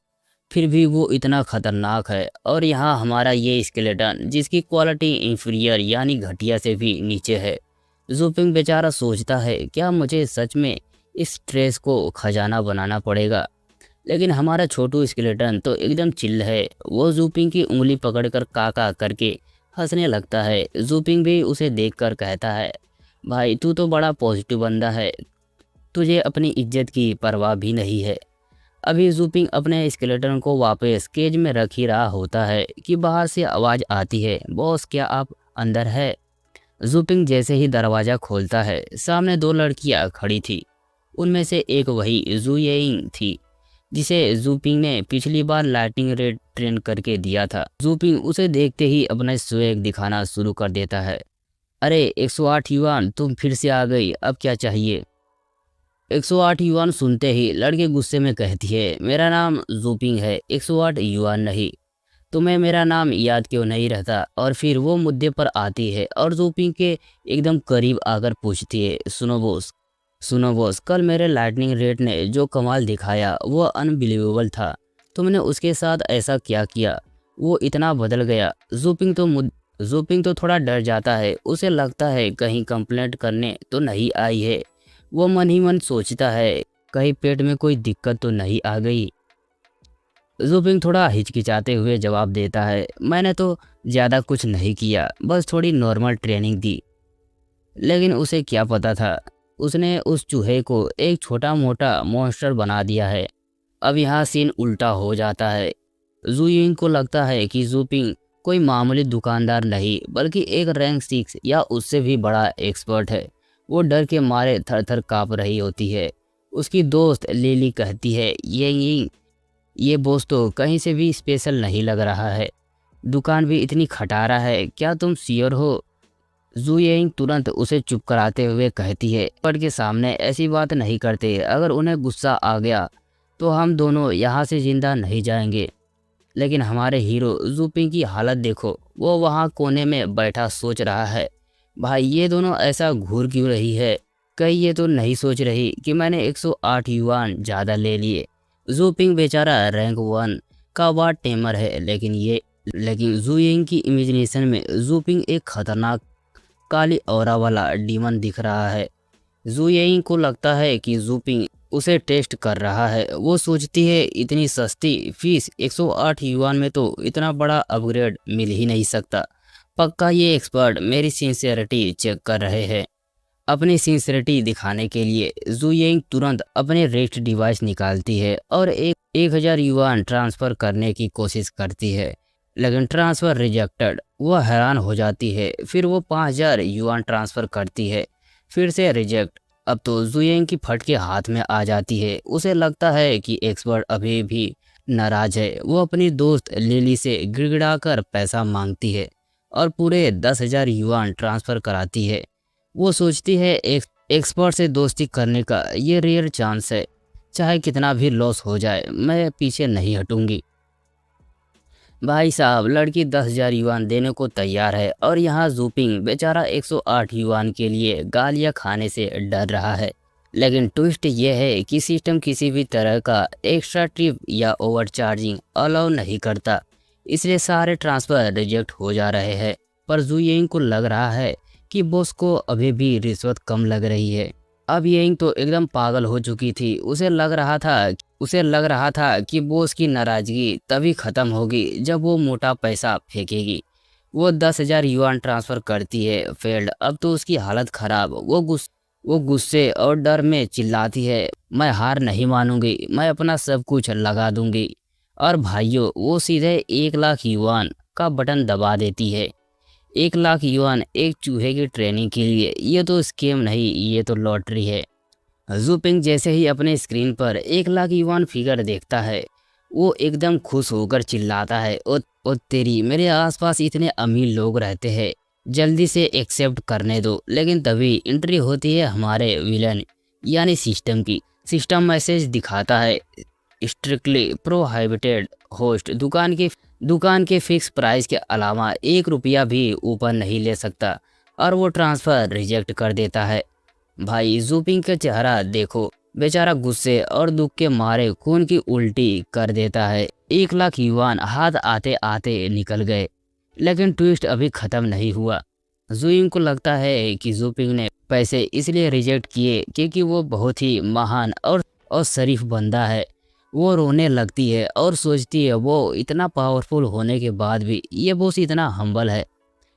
फिर भी वो इतना खतरनाक है। और यहाँ हमारा ये स्केलेटन जिसकी क्वालिटी इंफीरियर यानी घटिया से भी नीचे है। जूपिंग बेचारा सोचता है क्या मुझे सच में इस स्ट्रेस को खजाना बनाना पड़ेगा। लेकिन हमारा छोटू स्केलेटन तो एकदम चिल्ल है। वो जूपिंग की उंगली पकड़कर काका करके हंसने लगता है। जूपिंग भी उसे देखकर कहता है, भाई तू तो बड़ा पॉजिटिव बंदा है, तुझे अपनी इज्जत की परवाह भी नहीं है। अभी जूपिंग अपने स्केलेटन को वापस केज में रख ही रहा होता है कि बाहर से आवाज़ आती है, बॉस क्या आप अंदर है? जूपिंग जैसे ही दरवाज़ा खोलता है, सामने 2 लड़कियां खड़ी थी। उनमें से एक वही जूयिंग थी जिसे जूपिंग ने पिछली बार लाइटिंग रेड ट्रेन करके दिया था। जूपिंग उसे देखते ही अपना स्वैग दिखाना शुरू कर देता है। अरे 108 युआन, तुम फिर से आ गई, अब क्या चाहिए? 108 युआन सुनते ही लड़के गुस्से में कहती है, मेरा नाम जूपिंग है, 108 युआन नहीं। तुम्हें मेरा नाम याद क्यों नहीं रहता? और फिर वो मुद्दे पर आती है और जूपिंग के एकदम करीब आकर पूछती है, सुनो बॉस, कल मेरे लाइटनिंग रेट ने जो कमाल दिखाया वो अनबिलीवेबल था। तुमने उसके साथ ऐसा क्या किया? वो इतना बदल गया। जूपिंग तो थोड़ा डर जाता है। उसे लगता है कहीं कंप्लेंट करने तो नहीं आई है। वो मन ही मन सोचता है कहीं पेट में कोई दिक्कत तो नहीं आ गई। जूपिंग थोड़ा हिचकिचाते हुए जवाब देता है, मैंने तो ज़्यादा कुछ नहीं किया, बस थोड़ी नॉर्मल ट्रेनिंग दी। लेकिन उसे क्या पता था, उसने उस चूहे को एक छोटा मोटा मॉन्स्टर बना दिया है। अब यहाँ सीन उल्टा हो जाता है। जूयिंग को लगता है कि जूपिंग कोई मामूली दुकानदार नहीं बल्कि एक रैंक 6 या उससे भी बड़ा एक्सपर्ट है। वो डर के मारे थर थर काँप रही होती है। उसकी दोस्त लिली कहती है, ये बॉस तो कहीं से भी स्पेशल नहीं लग रहा है, दुकान भी इतनी खटारा है, क्या तुम श्योर हो? जूयिंग तुरंत उसे चुप कराते हुए कहती है, एक्सपर्ट के सामने ऐसी बात नहीं करते, अगर उन्हें गुस्सा आ गया तो हम दोनों यहाँ से जिंदा नहीं जाएंगे। लेकिन हमारे हीरो जूपिंग की हालत देखो, वो वहाँ कोने में बैठा सोच रहा है, भाई ये दोनों ऐसा घूर क्यों रही है? कहीं ये तो नहीं सोच रही कि मैंने 108 युआन ज़्यादा ले लिए। जूपिंग बेचारा रैंक 1 का वार टेमर है, लेकिन जूयिंग की इमेजिनेशन में जूपिंग एक खतरनाक काली ऑरा वाला डीमन दिख रहा है। जूयिंग को लगता है कि जूपिंग उसे टेस्ट कर रहा है। वो सोचती है इतनी सस्ती फीस 108 युआन में तो इतना बड़ा अपग्रेड मिल ही नहीं सकता। पक्का ये एक्सपर्ट मेरी सिंसियरिटी चेक कर रहे हैं। अपनी सिंसियरिटी दिखाने के लिए जूयिंग तुरंत अपने रेस्ट डिवाइस निकालती है और 1000 युआन ट्रांसफ़र करने की कोशिश करती है। लेकिन ट्रांसफ़र रिजेक्टेड। वह हैरान हो जाती है। फिर वो 5000 युआन ट्रांसफ़र करती है, फिर से रिजेक्ट। अब तो जुएंग की फटके हाथ में आ जाती है। उसे लगता है कि एक्सपर्ट अभी भी नाराज है। वो अपनी दोस्त लिली से गिड़गिड़ाकर पैसा मांगती है और पूरे 10,000 युआन ट्रांसफ़र कराती है। वो सोचती है एक्सपर्ट से दोस्ती करने का ये रेयर चांस है, चाहे कितना भी लॉस हो जाए मैं पीछे नहीं हटूंगी। भाई साहब, लड़की 10,000 युआन देने को तैयार है और यहाँ जूपिंग बेचारा 108 युआन के लिए गालियाँ खाने से डर रहा है। लेकिन ट्विस्ट ये है कि सिस्टम किसी भी तरह का एक्स्ट्रा ट्रिप या ओवरचार्जिंग अलाउ नहीं करता, इसलिए सारे ट्रांसफ़र रिजेक्ट हो जा रहे हैं। पर जुयिंग को लग रहा है कि बॉस को अभी भी रिश्वत कम लग रही है। अब येइंग तो एकदम पागल हो चुकी थी। उसे लग रहा था कि बॉस की नाराज़गी तभी ख़त्म होगी जब वो मोटा पैसा फेंकेगी। वो 10,000 युआन ट्रांसफ़र करती है, फेल्ड। अब तो उसकी हालत ख़राब। वो गुस्से और डर में चिल्लाती है, मैं हार नहीं मानूंगी, मैं अपना सब कुछ लगा दूंगी। और भाइयों, वो सीधे 1 लाख युआन का बटन दबा देती है। 1 लाख युआन एक चूहे की ट्रेनिंग के लिए, ये तो स्कैम नहीं, ये तो लॉटरी है। जूपिंग जैसे ही अपने स्क्रीन पर 1 लाख युआन फिगर देखता है, वो एकदम खुश होकर चिल्लाता है, ओ तेरी, मेरे आसपास इतने अमीर लोग रहते हैं, जल्दी से एक्सेप्ट करने दो। लेकिन तभी एंट्री होती है हमारे विलन यानी सिस्टम की। सिस्टम मैसेज दिखाता है, स्ट्रिक्टली प्रोहिबिटेड होस्ट दुकान के फिक्स प्राइस के अलावा 1 रुपया भी ऊपर नहीं ले सकता। और वो ट्रांसफ़र रिजेक्ट कर देता है। भाई जूपिंग का चेहरा देखो, बेचारा गुस्से और दुख के मारे खून की उल्टी कर देता है। 1 लाख युआन हाथ आते आते निकल गए। लेकिन ट्विस्ट अभी ख़त्म नहीं हुआ। जुइंग को लगता है कि जूपिंग ने पैसे इसलिए रिजेक्ट किए क्योंकि वो बहुत ही महान और शरीफ बंदा है। वो रोने लगती है और सोचती है वो इतना पावरफुल होने के बाद भी ये बॉस इतना हम्बल है।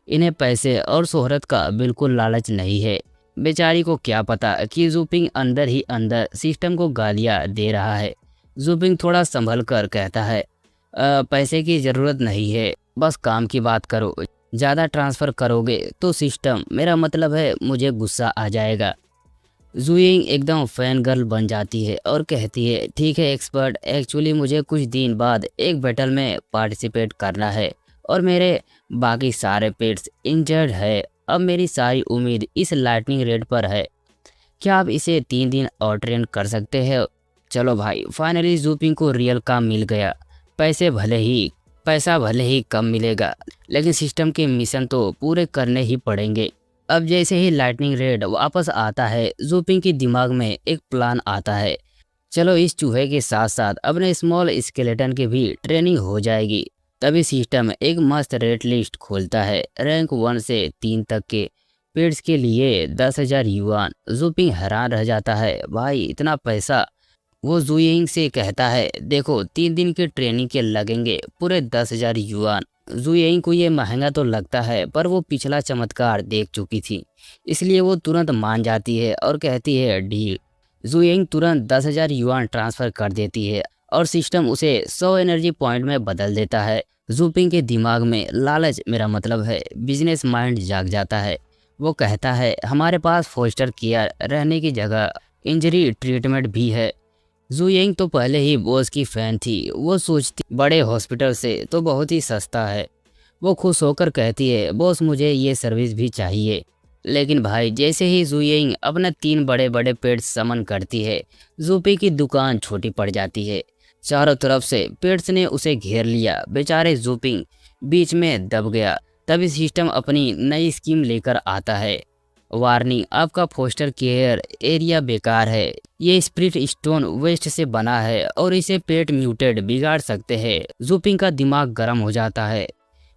इन्हें पैसे और शोहरत का बिल्कुल लालच नहीं है। बेचारी को क्या पता कि जूपिंग अंदर ही अंदर सिस्टम को गालियाँ दे रहा है। जूपिंग थोड़ा संभल कर कहता है, पैसे की ज़रूरत नहीं है, बस काम की बात करो। ज़्यादा ट्रांसफ़र करोगे तो सिस्टम, मेरा मतलब है, मुझे गुस्सा आ जाएगा। जुइंग एकदम फैन गर्ल बन जाती है और कहती है, ठीक है एक्सपर्ट, एक्चुअली मुझे कुछ दिन बाद एक बैटल में पार्टिसिपेट करना है और मेरे बाकी सारे पेट्स इंजर्ड है। अब मेरी सारी उम्मीद इस लाइटनिंग रेड पर है। क्या आप इसे 3 दिन और ट्रेन कर सकते हैं? चलो भाई, फाइनली जूपिंग को रियल काम मिल गया। पैसा भले ही कम मिलेगा, लेकिन सिस्टम के मिशन तो पूरे करने ही पड़ेंगे। अब जैसे ही लाइटनिंग रेड वापस आता है, जूपिंग के दिमाग में एक प्लान आता है। चलो इस चूहे के साथ साथ अपने स्मॉल स्केलेटन की भी ट्रेनिंग हो जाएगी। तभी सिस्टम एक मस्त रेट लिस्ट खोलता है, रैंक 1 से 3 तक के पेड्स के लिए 10,000 युआन। जूपिंग हैरान रह जाता है, भाई इतना पैसा। वो जुइंग से कहता है, देखो 3 दिन की ट्रेनिंग के लगेंगे पूरे 10,000 युआन। जुइंग को ये महंगा तो लगता है, पर वो पिछला चमत्कार देख चुकी थी, इसलिए वो तुरंत मान जाती है और कहती है डील। जुइंग तुरंत 10,000 युआन ट्रांसफ़र कर देती है और सिस्टम उसे 100 एनर्जी पॉइंट में बदल देता है। जूपिंग के दिमाग में लालच, मेरा मतलब है बिजनेस माइंड जाग जाता है। वो कहता है, हमारे पास फोस्टर केयर, रहने की जगह, इंजरी ट्रीटमेंट भी है। जुइंग तो पहले ही बॉस की फ़ैन थी। वो सोचती बड़े हॉस्पिटल से तो बहुत ही सस्ता है। वो खुश होकर कहती है, बॉस मुझे ये सर्विस भी चाहिए। लेकिन भाई जैसे ही जुइंग अपना 3 बड़े बड़े पेट्स समन करती है, जूपी की दुकान छोटी पड़ जाती है। चारों तरफ से पेट्स ने उसे घेर लिया। बेचारे जूपिंग बीच में दब गया। तभी सिस्टम अपनी नई स्कीम लेकर आता है, वार्निंग, आपका फोस्टर केयर एरिया बेकार है। ये स्प्रिट स्टोन वेस्ट से बना है और इसे पेट म्यूटेड बिगाड़ सकते हैं। जूपिंग का दिमाग गर्म हो जाता है,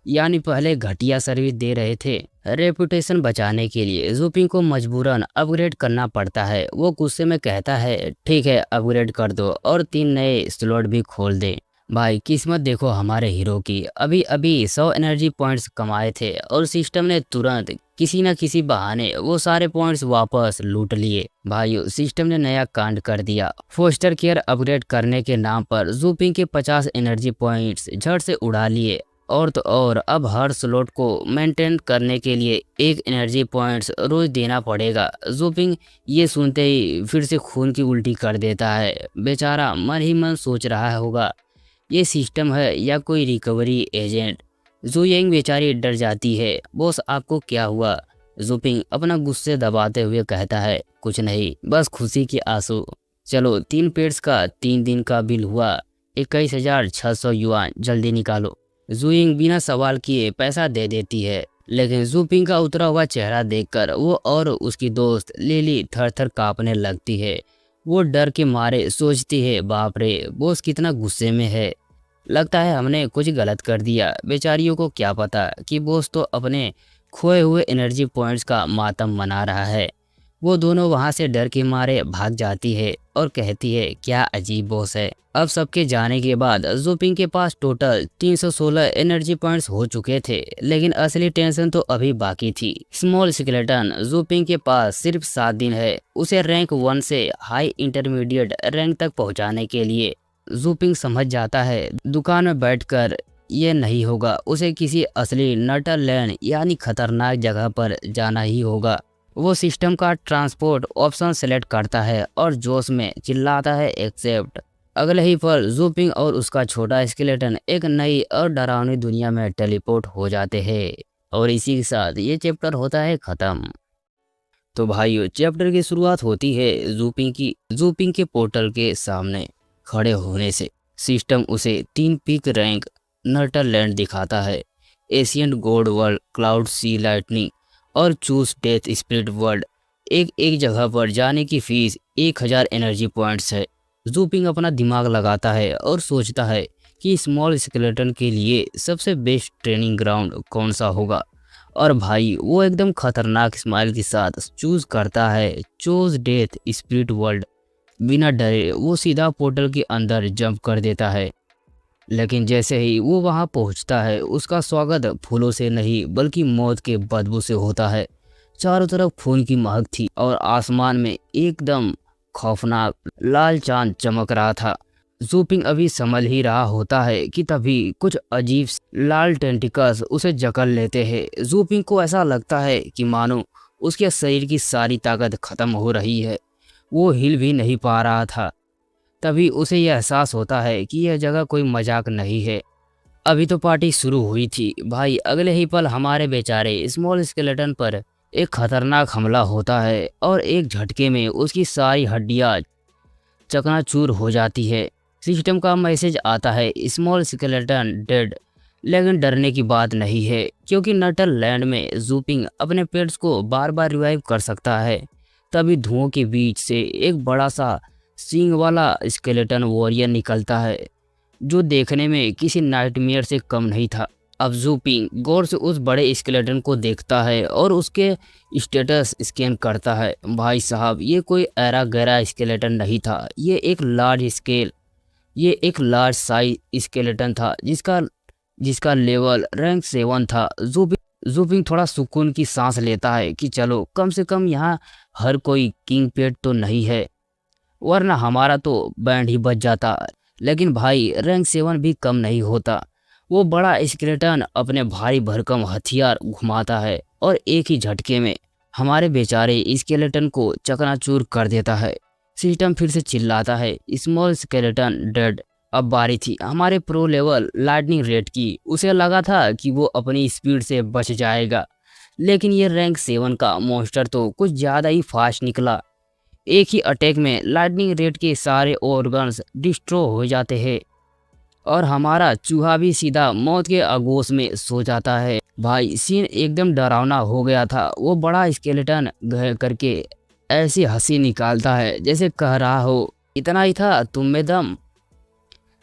यानी पहले घटिया सर्विस दे रहे थे। रेपुटेशन बचाने के लिए जूपिंग को मजबूरन अपग्रेड करना पड़ता है। वो गुस्से में कहता है, ठीक है अपग्रेड कर दो और 3 नए स्लॉट भी खोल दे। भाई किस्मत देखो हमारे हीरो की, अभी अभी 100 एनर्जी पॉइंट्स कमाए थे और सिस्टम ने तुरंत किसी न किसी बहाने वो सारे पॉइंट्स वापस लूट लिए। भाइयों सिस्टम ने नया कांड कर दिया। फोस्टर केयर अपग्रेड करने के नाम पर जूपिंग के 50 एनर्जी पॉइंट्स झट से उड़ा लिए और तो और अब हर स्लॉट को मेंटेन करने के लिए एक एनर्जी पॉइंट्स रोज देना पड़ेगा। जूपिंग ये सुनते ही फिर से खून की उल्टी कर देता है। बेचारा मन ही मन सोच रहा होगा ये सिस्टम है या कोई रिकवरी एजेंट। जुयिंग बेचारी डर जाती है। बॉस आपको क्या हुआ? जूपिंग अपना गुस्से दबाते हुए कहता है कुछ नहीं, बस खुशी के आंसू। चलो 3 पेट्स का 3 दिन का बिल हुआ 21,600 युआन, जल्दी निकालो। जुइंग बिना सवाल किए पैसा दे देती है, लेकिन जूपिंग का उतरा हुआ चेहरा देखकर वो और उसकी दोस्त लिली थर थर कांपने लगती है। वो डर के मारे सोचती है बाप रे बॉस कितना गुस्से में है, लगता है हमने कुछ गलत कर दिया। बेचारियों को क्या पता कि बॉस तो अपने खोए हुए एनर्जी पॉइंट्स का मातम मना रहा है। वो दोनों वहां से डर के मारे भाग जाती है और कहती है क्या अजीब बॉस है। अब सबके जाने के बाद जूपिंग के पास टोटल 316 एनर्जी पॉइंट्स हो चुके थे, लेकिन असली टेंशन तो अभी बाकी थी। स्मॉल स्केलेटन जूपिंग के पास सिर्फ 7 दिन है उसे रैंक 1 से हाई इंटरमीडिएट रैंक तक पहुंचाने के लिए। जूपिंग समझ जाता है दुकान में बैठकर ये नहीं होगा, उसे किसी असली नटर लैंड यानी खतरनाक जगह पर जाना ही होगा। वो सिस्टम का ट्रांसपोर्ट ऑप्शन सेलेक्ट करता है और जोश में चिल्लाता है एक्सेप्ट। अगले ही पल जूपिंग और उसका छोटा स्केलेटन एक नई और डरावनी दुनिया में टेलीपोर्ट हो जाते हैं। और इसी के साथ ये चैप्टर होता है खत्म। तो भाइयों चैप्टर की शुरुआत होती है जूपिंग के पोर्टल के सामने खड़े होने से। सिस्टम उसे 3 पीक रैंक नर्टल लैंड दिखाता है, एशियंट गोड वर्ल्ड, क्लाउड सी लाइटनिंग और चूज डेथ स्पिरिट वर्ल्ड। एक जगह पर जाने की फीस 1000 एनर्जी पॉइंट्स है। जूपिंग अपना दिमाग लगाता है और सोचता है कि स्मॉल स्केलेटन के लिए सबसे बेस्ट ट्रेनिंग ग्राउंड कौन सा होगा। और भाई वो एकदम खतरनाक स्माइल के साथ चूज करता है चूज डेथ स्पिरिट वर्ल्ड। बिना डरे वो सीधा पोर्टल के अंदर जंप कर देता है, लेकिन जैसे ही वो वहां पहुंचता है उसका स्वागत फूलों से नहीं बल्कि मौत के बदबू से होता है। चारों तरफ खून की महक थी और आसमान में एकदम खौफनाक लाल चांद चमक रहा था। जूपिंग अभी संभल ही रहा होता है कि तभी कुछ अजीब लाल टेंटिकल्स उसे जकड़ लेते हैं। जूपिंग को ऐसा लगता है कि मानो उसके शरीर की सारी ताकत खत्म हो रही है, वो हिल भी नहीं पा रहा था। तभी उसे यह एहसास होता है कि यह जगह कोई मजाक नहीं है। अभी तो पार्टी शुरू हुई थी भाई, अगले ही पल हमारे बेचारे स्मॉल स्केलेटन पर एक खतरनाक हमला होता है और एक झटके में उसकी सारी हड्डियां चकनाचूर हो जाती है। सिस्टम का मैसेज आता है स्मॉल स्केलेटन डेड, लेकिन डरने की बात नहीं है क्योंकि नटल लैंड में जूपिंग अपने पेट्स को बार बार रिवाइव कर सकता है। तभी धुओं के बीच से एक बड़ा सा सींग वाला स्केलेटन वॉरियर निकलता है जो देखने में किसी नाइटमेयर से कम नहीं था। अब जूपिंग गौर से उस बड़े स्केलेटन को देखता है और उसके स्टेटस स्कैन करता है। भाई साहब ये कोई ऐरा गैरा स्केलेटन नहीं था, ये एक लार्ज साइज स्केलेटन था जिसका लेवल रैंक 7 था। जूपिंग थोड़ा सुकून की सांस लेता है कि चलो कम से कम यहाँ हर कोई किंग पेट तो नहीं है, वरना हमारा तो बैंड ही बच जाता। लेकिन भाई रैंक 7 भी कम नहीं होता। वो बड़ा स्केलेटन अपने भारी भरकम हथियार घुमाता है और एक ही झटके में हमारे बेचारे स्केलेटन को चकनाचूर कर देता है। सिस्टम फिर से चिल्लाता है स्मॉल स्केलेटन डेड। अब बारी थी हमारे प्रो लेवल लाइटनिंग रेड की। उसे लगा था कि वो अपनी स्पीड से बच जाएगा, लेकिन ये रैंक 7 का मॉन्स्टर तो कुछ ज़्यादा ही फास्ट निकला। एक ही अटैक में लाइटनिंग रेड के सारे ऑर्गन्स डिस्ट्रॉय हो जाते हैं और हमारा चूहा भी सीधा मौत के आगोश में सो जाता है। भाई सीन एकदम डरावना हो गया था। वो बड़ा स्केलेटन करके ऐसी हंसी निकालता है जैसे कह रहा हो इतना ही था तुम में दम।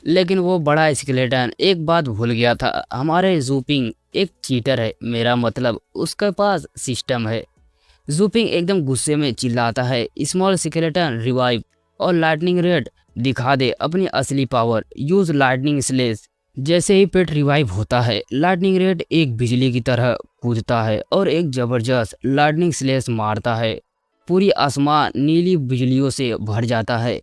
लेकिन वो बड़ा स्केलेटन एक बात भूल गया था, हमारे जूपिंग एक चीटर है, मेरा मतलब उसके पास सिस्टम है। जूपिंग एकदम गुस्से में चिल्लाता है स्मॉल स्केलेटन रिवाइव और लाइटनिंग रेड दिखा दे अपनी असली पावर, यूज लाइटनिंग स्लेश। जैसे ही पेट रिवाइव होता है लाइटनिंग रेड एक बिजली की तरह कूदता है और एक जबरदस्त लाइटनिंग स्लेश मारता है। पूरी आसमान नीली बिजलियों से भर जाता है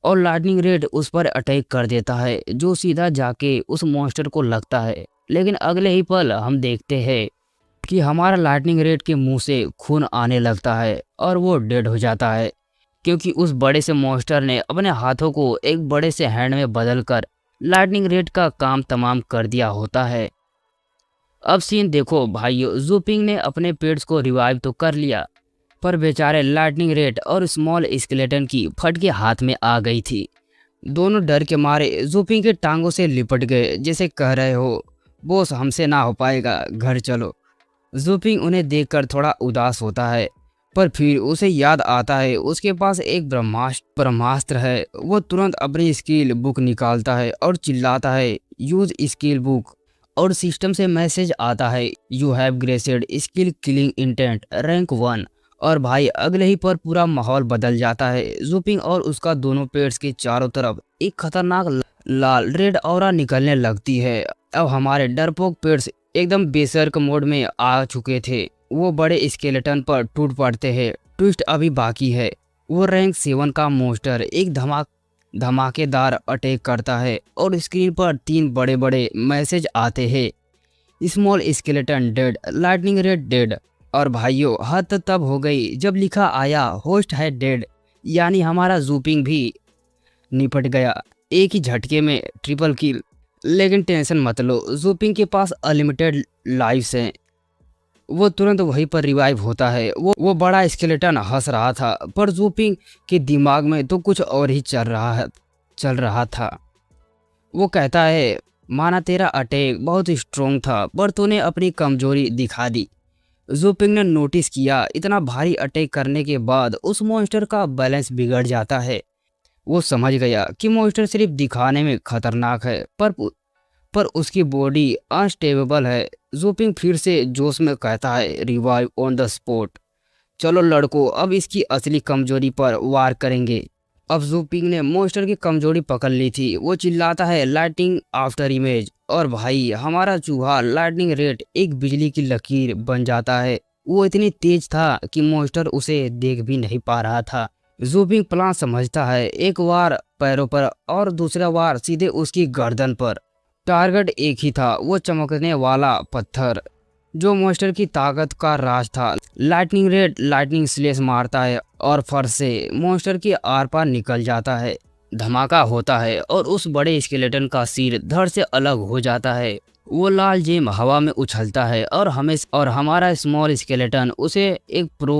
और लाइटनिंग रेड उस पर अटैक कर देता है जो सीधा जाके उस मॉन्स्टर को लगता है। लेकिन अगले ही पल हम देखते हैं कि हमारा लाइटनिंग रेड के मुंह से खून आने लगता है और वो डेड हो जाता है, क्योंकि उस बड़े से मॉन्स्टर ने अपने हाथों को एक बड़े से हैंड में बदलकर लाइटनिंग रेड का काम तमाम कर दिया होता है। अब सीन देखो भाइयों, जूपिंग ने अपने पेट्स को रिवाइव तो कर लिया, पर बेचारे लाइटनिंग रेड और स्मॉल स्केलेटन की फट के हाथ में आ गई थी। दोनों डर के मारे जूपिंग के टांगों से लिपट गए, जैसे कह रहे हो बॉस हमसे ना हो पाएगा, घर चलो। जूपिंग उन्हें देखकर थोड़ा उदास होता है, पर फिर उसे याद आता है उसके पास एक ब्रह्मास्त्र है। वो तुरंत अपनी स्किल बुक निकालता है और चिल्लाता है यूज स्किल बुक, और सिस्टम से मैसेज आता है you have grasped skill killing intent rank 1। और भाई अगले ही पर पूरा माहौल बदल जाता है। जूपिंग और उसका दोनों पेट्स के चारों तरफ एक खतरनाक लाल रेड ऑरा निकलने लगती है। अब हमारे डरपोक पेट्स एकदम बेसर्क मोड में आ चुके थे। वो बड़े स्केलेटन पर टूट पड़ते हैं। ट्विस्ट अभी बाकी है। वो रैंक 7 का मोस्टर एक धमाकेदार अटैक करता है और स्क्रीन पर 3 बड़े बड़े मैसेज आते हैं, small skeleton dead, lightning red dead. और भाइयों हद तब हो गई जब लिखा आया होस्ट है डेड, यानी हमारा जूपिंग भी निपट गया एक ही झटके में, ट्रिपल किल। लेकिन टेंशन मत लो, जूपिंग के पास अनलिमिटेड लाइफ्स हैं। वो तुरंत वहीं पर रिवाइव होता है। वो बड़ा स्केलेटन हंस रहा था, पर जूपिंग के दिमाग में तो कुछ और ही चल रहा था। वो कहता है माना तेरा अटैक बहुत स्ट्रोंग था, पर तूने अपनी कमजोरी दिखा दी। जूपिंग ने नोटिस किया इतना भारी अटैक करने के बाद उस मॉन्स्टर का बैलेंस बिगड़ जाता है। वो समझ गया कि मॉन्स्टर सिर्फ दिखाने में खतरनाक है, पर उसकी बॉडी अनस्टेबल है। जूपिंग फिर से जोश में कहता है रिवाइव ऑन द स्पॉट, चलो लड़कों अब इसकी असली कमजोरी पर वार करेंगे। अब जूपिंग ने मॉन्स्टर की कमजोरी पकड़ ली थी। वो चिल्लाता है लाइटिंग आफ्टर इमेज, और भाई हमारा चूहा लाइटनिंग रेड एक बिजली की लकीर बन जाता है। वो इतनी तेज था कि मॉन्स्टर उसे देख भी नहीं पा रहा था। जूपिंग प्लान समझता है, एक वार पैरों पर और दूसरा वार सीधे उसकी गर्दन पर। टारगेट एक ही था, वो चमकने वाला पत्थर जो मॉन्स्टर की ताकत का राज था। लाइटनिंग रेड लाइटनिंग स्लेश मारता है और फर से मॉन्स्टर के आर पार निकल जाता है। धमाका होता है और उस बड़े स्केलेटन का सिर धड़ से अलग हो जाता है। वो लाल जेम हवा में उछलता है और हमारा स्मॉल स्केलेटन उसे एक प्रो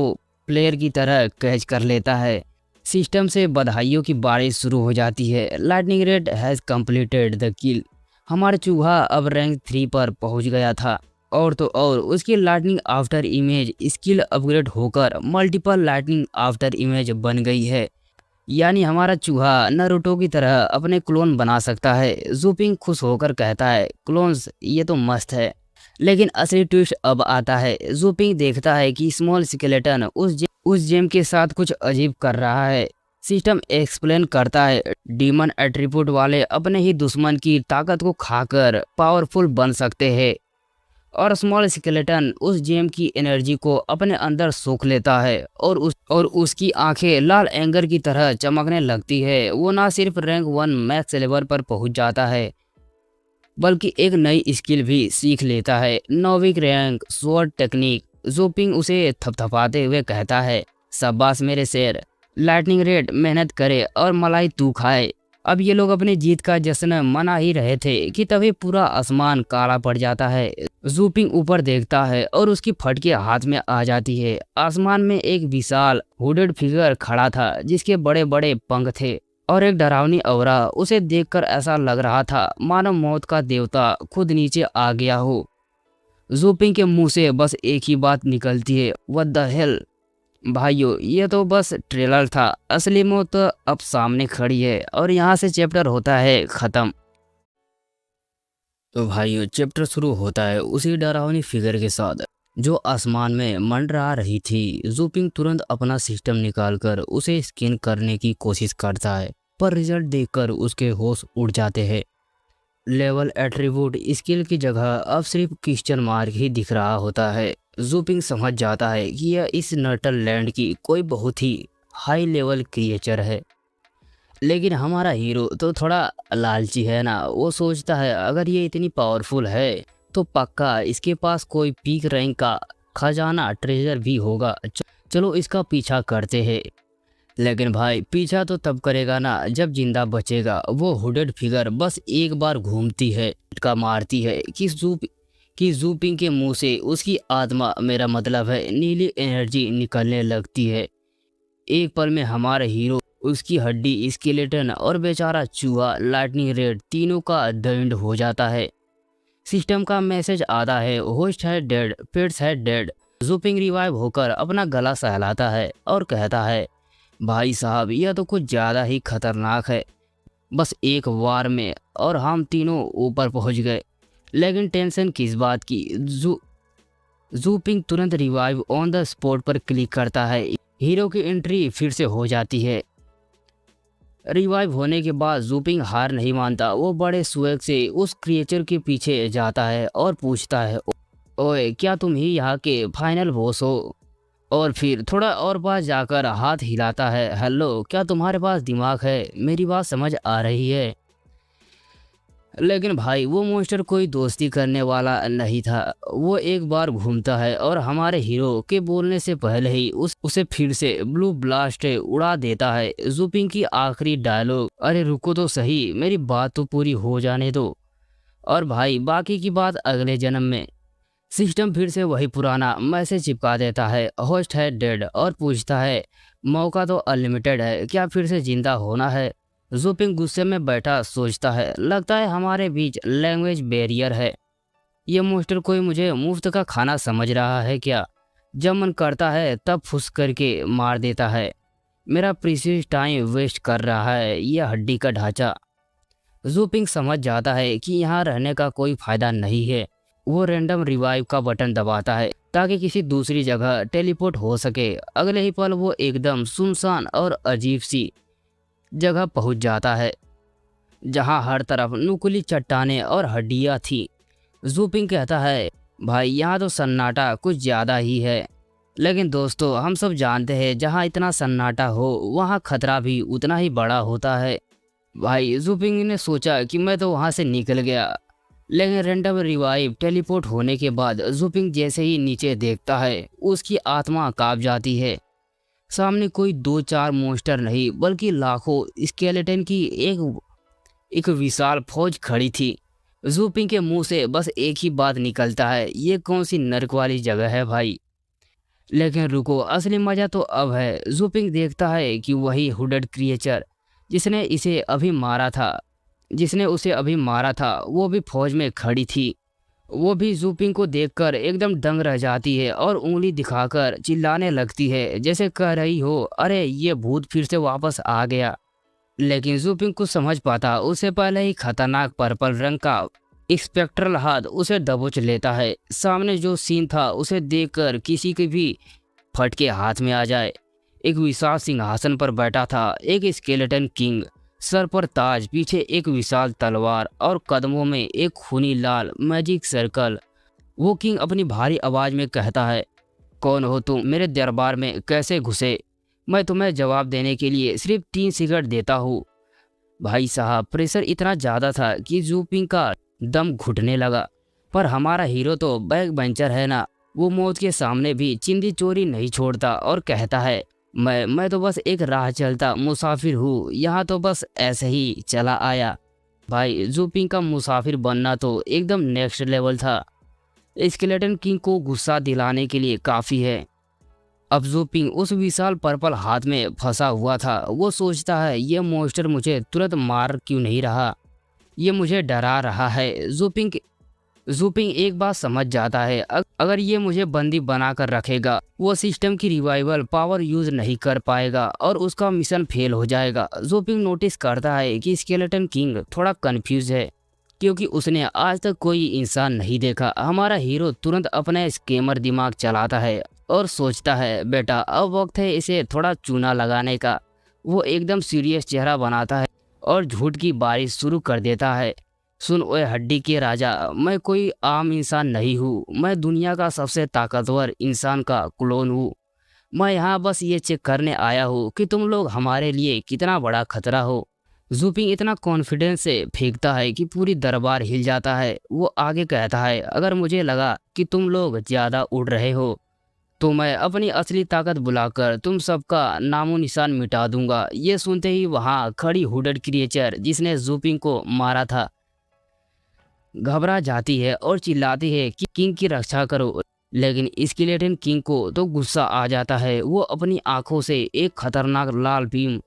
प्लेयर की तरह कैच कर लेता है। सिस्टम से बधाइयों की बारिश शुरू हो जाती है। Lightning red has completed the किल। हमारा चूहा अब रैंक 3 पर पहुंच गया था, और तो और उसकी lightning after image skill upgrade होकर मल्टीपल लाइटनिंग आफ्टर इमेज बन गई है, यानी हमारा चूहा नारुतो की तरह अपने क्लोन बना सकता है। जूपिंग खुश होकर कहता है क्लोन्स ये तो मस्त है। लेकिन असली ट्विस्ट अब आता है। जूपिंग देखता है कि स्मॉल स्केलेटन उस जेम के साथ कुछ अजीब कर रहा है। सिस्टम एक्सप्लेन करता है डीमन एट्रीब्यूट वाले अपने ही दुश्मन की ताकत को खाकर पावरफुल बन सकते हैं, और स्मॉल स्केलेटन उस जेम की एनर्जी को अपने अंदर सोख लेता है और उसकी आंखें लाल एंगर की तरह चमकने लगती है। वो ना सिर्फ रैंक 1 मैक्स लेवल पर पहुंच जाता है, बल्कि एक नई स्किल भी सीख लेता है, नौवीं रैंक स्वॉर्ड टेक्निक। जूपिंग उसे थपथपाते हुए कहता है शाबाश मेरे शेर, लाइटनिंग रेड मेहनत करे और मलाई तू खाए। अब ये लोग अपनी जीत का जश्न मना ही रहे थे कि तभी पूरा आसमान काला पड़ जाता है। जूपिंग ऊपर देखता है और उसकी फटके हाथ में आ जाती है। आसमान में एक विशाल हुडेड फिगर खड़ा था जिसके बड़े बड़े पंख थे और एक डरावनी औरा। उसे देखकर ऐसा लग रहा था मानो मौत का देवता खुद नीचे आ गया हो। जूपिंग के मुंह से बस एक ही बात निकलती है व्हाट द हेल। भाइयों ये तो बस ट्रेलर था, असली मौत अब सामने खड़ी है और यहाँ से चैप्टर होता है खत्म। तो भाइयों चैप्टर शुरू होता है उसी डरावनी फिगर के साथ जो आसमान में मंडरा रही थी। जूपिंग तुरंत अपना सिस्टम निकालकर उसे स्कैन करने की कोशिश करता है, पर रिजल्ट देखकर उसके होश उड़ जाते हैं। लेवल एट्रीब्यूट स्किल की जगह अब सिर्फ क्वेश्चन मार्क ही दिख रहा होता है। जूपिंग समझ जाता है कि यह इस नर्टल लैंड की कोई बहुत ही हाई लेवल क्रिएचर है। लेकिन हमारा हीरो तो थोड़ा लालची है ना। वो सोचता है अगर ये इतनी पावरफुल है तो पक्का इसके पास कोई पीक रैंक का खजाना ट्रेजर भी होगा। चलो इसका पीछा करते हैं। लेकिन भाई पीछा तो तब करेगा ना जब जिंदा बचेगा। वो हुडेड फिगर बस एक बार घूमती है, झटका मारती है कि जूपिंग के मुंह से उसकी आत्मा, मेरा मतलब है नीली एनर्जी निकलने लगती है। एक पल में हमारा हीरो, उसकी हड्डी, स्केलेटन और बेचारा चूहा लाइटनिंग रेड तीनों का दंड हो जाता है। सिस्टम का मैसेज आता है, होस्ट है डेड, पेट्स है डेड। जूपिंग रिवाइव होकर अपना गला सहलाता है और कहता है, भाई साहब यह तो कुछ ज़्यादा ही खतरनाक है। बस एक वार में और हम तीनों ऊपर पहुंच गए। लेकिन टेंशन किस बात की। जूपिंग तुरंत रिवाइव ऑन द स्पॉट पर क्लिक करता है। हीरो की एंट्री फिर से हो जाती है। रिवाइव होने के बाद जूपिंग हार नहीं मानता। वो बड़े स्वैग से उस क्रिएचर के पीछे जाता है और पूछता है, ओए क्या तुम ही यहाँ के फाइनल बॉस हो? और फिर थोड़ा और पास जाकर हाथ हिलाता है, हेलो क्या तुम्हारे पास दिमाग है? मेरी बात समझ आ रही है? लेकिन भाई वो मॉन्स्टर कोई दोस्ती करने वाला नहीं था। वो एक बार घूमता है और हमारे हीरो के बोलने से पहले ही उसे फिर से ब्लू ब्लास्ट उड़ा देता है। जूपिंग की आखिरी डायलॉग, अरे रुको तो सही, मेरी बात तो पूरी हो जाने दो। और भाई बाकी की बात अगले जन्म में। सिस्टम फिर से वही पुराना मैसेज चिपका देता है, होस्ट है डेड, और पूछता है, मौका तो अनलिमिटेड है, क्या फिर से जिंदा होना है? जूपिंग गुस्से में बैठा सोचता है, लगता है हमारे बीच लैंग्वेज बैरियर है। ये मॉन्स्टर कोई मुझे मुफ्त का खाना समझ रहा है क्या? जब मन करता है तब फुस करके मार देता है। मेरा प्रीशियस टाइम वेस्ट कर रहा है यह हड्डी का ढांचा। जूपिंग समझ जाता है कि यहाँ रहने का कोई फायदा नहीं है। वो रैंडम रिवाइव का बटन दबाता है ताकि किसी दूसरी जगह टेलीपोर्ट हो सके। अगले ही पल वो एकदम सुनसान और अजीब सी जगह पहुंच जाता है जहां हर तरफ नुकीली चट्टानें और हड्डियां थी। जूपिंग कहता है, भाई यहाँ तो सन्नाटा कुछ ज़्यादा ही है। लेकिन दोस्तों हम सब जानते हैं जहाँ इतना सन्नाटा हो वहाँ खतरा भी उतना ही बड़ा होता है। भाई जूपिंग ने सोचा कि मैं तो वहाँ से निकल गया। लेकिन रैंडम रिवाइव टेलीपोर्ट होने के बाद जूपिंग जैसे ही नीचे देखता है उसकी आत्मा कांप जाती है। सामने कोई 2-4 मॉन्स्टर नहीं बल्कि लाखों स्केलेटन की एक विशाल फौज खड़ी थी। जूपिंग के मुंह से बस एक ही बात निकलता है, ये कौन सी नर्क वाली जगह है भाई? लेकिन रुको, असली मजा तो अब है। जूपिंग देखता है कि वही हुडेड क्रिएचर जिसने उसे अभी मारा था वो भी फौज में खड़ी थी। वो भी जूपिंग को देखकर एकदम दंग रह जाती है और उंगली दिखाकर चिल्लाने लगती है जैसे कह रही हो, अरे ये भूत फिर से वापस आ गया। लेकिन जूपिंग कुछ समझ पाता उससे पहले ही खतरनाक पर्पल रंग का स्पेक्ट्रल हाथ उसे दबोच लेता है। सामने जो सीन था उसे देखकर किसी के भी फटके हाथ में आ जाए। एक विशाल सिंहासन पर बैठा था एक स्केलेटन किंग, सर पर ताज, पीछे एक विशाल तलवार और कदमों में एक खूनी लाल मैजिक सर्कल। वो किंग अपनी भारी आवाज में कहता है, कौन हो तुम? मेरे दरबार में कैसे घुसे? मैं तुम्हें जवाब देने के लिए सिर्फ 3 सिगरेट देता हूँ। भाई साहब प्रेशर इतना ज़्यादा था कि जूपिंग का दम घुटने लगा। पर हमारा हीरो तो बैक बेंचर है ना, वो मौत के सामने भी चिंदी चोरी नहीं छोड़ता और कहता है, मैं तो बस एक राह चलता मुसाफिर हूँ, यहाँ तो बस ऐसे ही चला आया। भाई जूपिंग का मुसाफिर बनना तो एकदम नेक्स्ट लेवल था। स्केलेटन किंग को गुस्सा दिलाने के लिए काफ़ी है। अब जूपिंग उस विशाल पर्पल हाथ में फंसा हुआ था। वो सोचता है, ये मॉन्स्टर मुझे तुरंत मार क्यों नहीं रहा? ये मुझे डरा रहा है। जूपिंग एक बात समझ जाता है, अगर ये मुझे बंदी बनाकर रखेगा वो सिस्टम की रिवाइवल पावर यूज नहीं कर पाएगा और उसका मिशन फेल हो जाएगा। जूपिंग नोटिस करता है कि स्केलेटन किंग थोड़ा कंफ्यूज है क्योंकि उसने आज तक कोई इंसान नहीं देखा। हमारा हीरो तुरंत अपना स्कैमर दिमाग चलाता है और सोचता है, बेटा अब वक्त है इसे थोड़ा चूना लगाने का। वो एकदम सीरियस चेहरा बनाता है और झूठ की बारिश शुरू कर देता है। सुन ओए हड्डी के राजा, मैं कोई आम इंसान नहीं हूँ, मैं दुनिया का सबसे ताकतवर इंसान का क्लोन हूँ। मैं यहाँ बस ये चेक करने आया हूँ कि तुम लोग हमारे लिए कितना बड़ा खतरा हो। जूपिंग इतना कॉन्फिडेंस से फेंकता है कि पूरी दरबार हिल जाता है। वो आगे कहता है, अगर मुझे लगा कि तुम लोग ज़्यादा उड़ रहे हो तो मैं अपनी असली ताकत बुलाकर तुम सबका नामो निशान मिटा दूंगा। ये सुनते ही वहाँ खड़ी हुडड क्रिएचर जिसने जूपिंग को मारा था घबरा जाती है और चिल्लाती है कि किंग की रक्षा करो। लेकिन स्केलेटन किंग को तो गुस्सा आ जाता है। वो अपनी आंखों से एक खतरनाक लाल बीम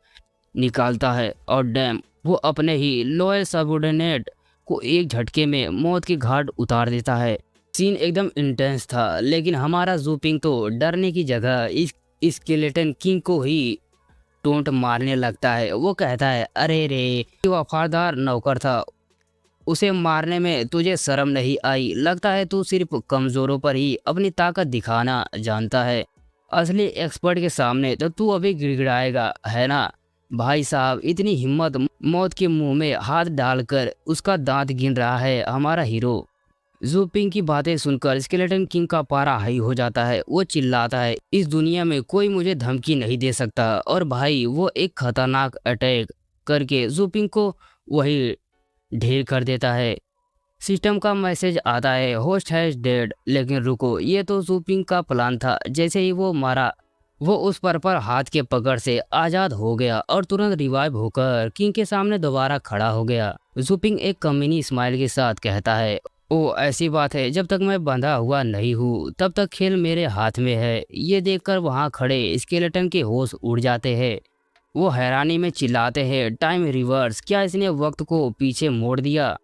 निकालता है और डैम वो अपने ही लॉयल सबऑर्डिनेट को एक झटके में मौत के घाट उतार देता है। सीन एकदम इंटेंस था, लेकिन हमारा जूपिंग तो डरने की जगह इस स्केलेटन किंग को ही टोंट मारने लगता है। वो कहता है, अरे रे, ये वफादार नौकर था, उसे मारने में तुझे शर्म नहीं आई? लगता है तू सिर्फ कमजोरों पर ही अपनी ताकत दिखाना जानता है। असली एक्सपर्ट के सामने तो तू अभी गिड़गिड़ाएगा, है ना? भाई साहब, इतनी हिम्मत! मौत के मुंह में हाथ डालकर उसका दांत गिन रहा है हमारा हीरो। जूपिंग की बातें सुनकर स्केलेटन किंग का पारा हाई हो जाता है। वो चिल्लाता है, इस दुनिया में कोई मुझे धमकी नहीं दे सकता। और भाई वो एक खतरनाक अटैक करके जूपिंग को वही ढेर कर देता है। सिस्टम का मैसेज आता है, होस्ट हैज डेड। लेकिन रुको, ये तो जूपिंग का प्लान था। जैसे ही वो मारा, वो उस पर हाथ के पकड़ से आज़ाद हो गया और तुरंत रिवाइव होकर किंग के सामने दोबारा खड़ा हो गया। जूपिंग एक कमीनी स्माइल के साथ कहता है, ओ ऐसी बात है, जब तक मैं बंधा हुआ नहीं हूँ तब तक खेल मेरे हाथ में है। ये देखकर वहाँ खड़े स्केलेटन के होश उड़ जाते हैं। वो हैरानी में चिल्लाते हैं, टाइम रिवर्स! क्या इसने वक्त को पीछे मोड़ दिया?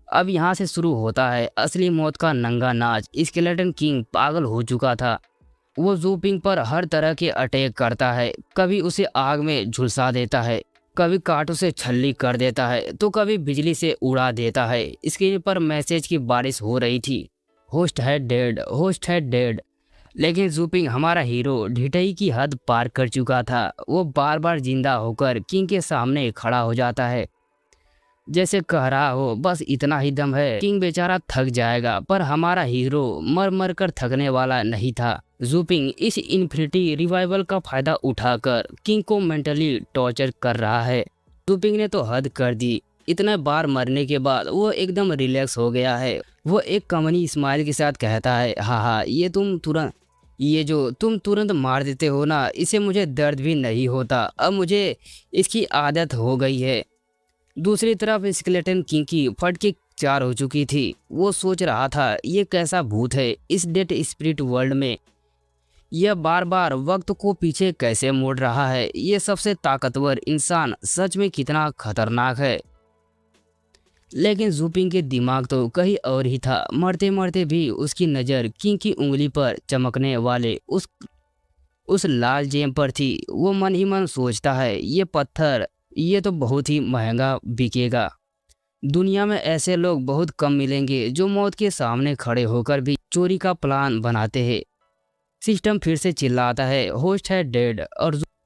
अब यहाँ से शुरू होता है असली मौत का नंगा नाच। स्केलेटन किंग पागल हो चुका था। वो जूपिंग पर हर तरह के अटैक करता है। कभी उसे आग में झुलसा देता है, कभी कांटों से छल्ली कर देता है, तो कभी बिजली से उड़ा देता है। स्क्रीन पर मैसेज की बारिश हो रही थी, होस्ट है डेड, होस्ट है डेड। लेकिन जूपिंग हमारा हीरो ढिठई की हद पार कर चुका था। वो बार बार जिंदा होकर किंग के सामने खड़ा हो जाता है, जैसे कह रहा हो, बस इतना ही दम है, किंग बेचारा थक जाएगा। पर हमारा हीरो मर मर कर थकने वाला नहीं था। जूपिंग इस इन्फिनिटी रिवाइवल का फायदा उठाकर किंग को मेंटली टॉर्चर कर रहा है। जूपिंग ने तो हद कर दी। इतने बार मरने के बाद वो एकदम रिलैक्स हो गया है। वो एक कमनी स्माइल के साथ कहता है, हाँ, ये जो तुम तुरंत मार देते हो ना, इसे मुझे दर्द भी नहीं होता। अब मुझे इसकी आदत हो गई है। दूसरी तरफ स्केलेटन किंग की फटके चार हो चुकी थी। वो सोच रहा था, ये कैसा भूत है इस डेड स्पिरिट वर्ल्ड में? यह बार बार वक्त को पीछे कैसे मोड़ रहा है? ये सबसे ताकतवर इंसान सच में कितना खतरनाक है? लेकिन जूपिंग के दिमाग तो कहीं और ही था। मरते मरते भी उसकी नज़र किंग की उंगली पर चमकने वाले उस लाल जेम पर थी। वो मन ही मन सोचता है, ये पत्थर, ये तो बहुत ही महंगा बिकेगा। दुनिया में ऐसे लोग बहुत कम मिलेंगे जो मौत के सामने खड़े होकर भी चोरी का प्लान बनाते हैं। सिस्टम फिर से चिल्लाता है, होस्ट है डेड।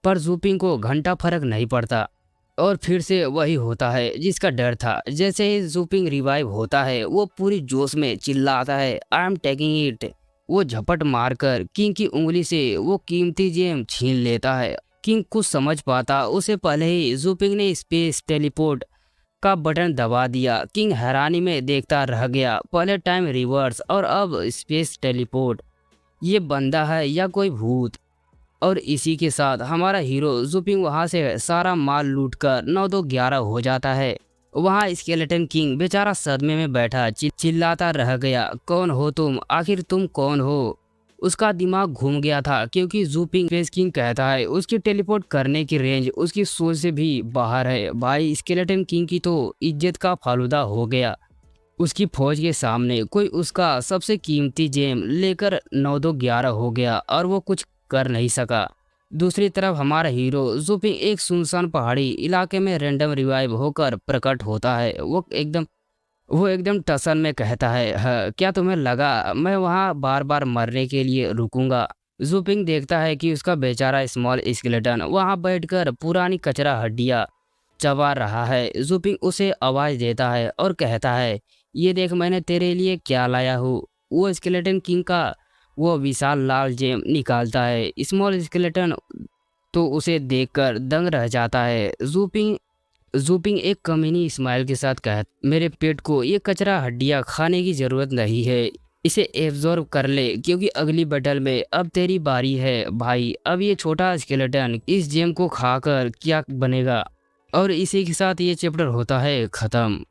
पर जूपिंग को घंटा फर्क नहीं पड़ता और फिर से वही होता है जिसका डर था। जैसे ही जूपिंग रिवाइव होता है, वो पूरी जोश में चिल्लाता है, आई एम टेकिंग इट। वो झपट मारकर किंग की उंगली से वो कीमती जेम छीन लेता है। किंग कुछ समझ पाता उससे पहले ही जूपिंग ने स्पेस टेलीपोर्ट का बटन दबा दिया। किंग हैरानी में देखता रह गया, पहले टाइम रिवर्स और अब स्पेस टेलीपोर्ट। ये बंदा है या कोई भूत? और इसी के साथ हमारा हीरो जूपिंग वहां से सारा माल लूटकर 9-2-11 हो जाता है। वहां स्केलेटन किंग बेचारा सदमे में बैठा चिल्लाता रह गया, कौन हो तुम? आखिर तुम कौन हो? उसका दिमाग घूम गया था, क्योंकि जूपिंग स्पेस किंग कहता है उसकी टेलीपोर्ट करने की रेंज उसकी सोच से भी बाहर है। भाई, स्केलेटन किंग की तो इज्जत का फालूदा हो गया। उसकी फौज के सामने कोई उसका सबसे कीमती जेम लेकर 9-2-11 हो गया और वो कुछ कर नहीं सका। दूसरी तरफ हमारा हीरो जूपिंग एक सुनसान पहाड़ी इलाके में रैंडम रिवाइव होकर प्रकट होता है। वो एकदम टसन में कहता है, क्या तुम्हें लगा मैं वहाँ बार बार मरने के लिए रुकूंगा? जूपिंग देखता है कि उसका बेचारा स्मॉल स्केलेटन वहाँ बैठकर पुरानी कचरा हड्डियाँ चबा रहा है। जूपिंग उसे आवाज़ देता है और कहता है, ये देख मैंने तेरे लिए क्या लाया हूँ। वो स्केलेटन किंग का वो विशाल लाल जेम निकालता है। स्मॉल स्केलेटन तो उसे देखकर दंग रह जाता है। जूपिंग जूपिंग एक कमीनी स्माइल के साथ कहा, मेरे पेट को ये कचरा हड्डियाँ खाने की ज़रूरत नहीं है, इसे एब्जॉर्ब कर ले क्योंकि अगली बैटल में अब तेरी बारी है भाई। अब ये छोटा स्केलेटन इस जेम को खाकर क्या बनेगा। और इसी के साथ ये चैप्टर होता है ख़त्म।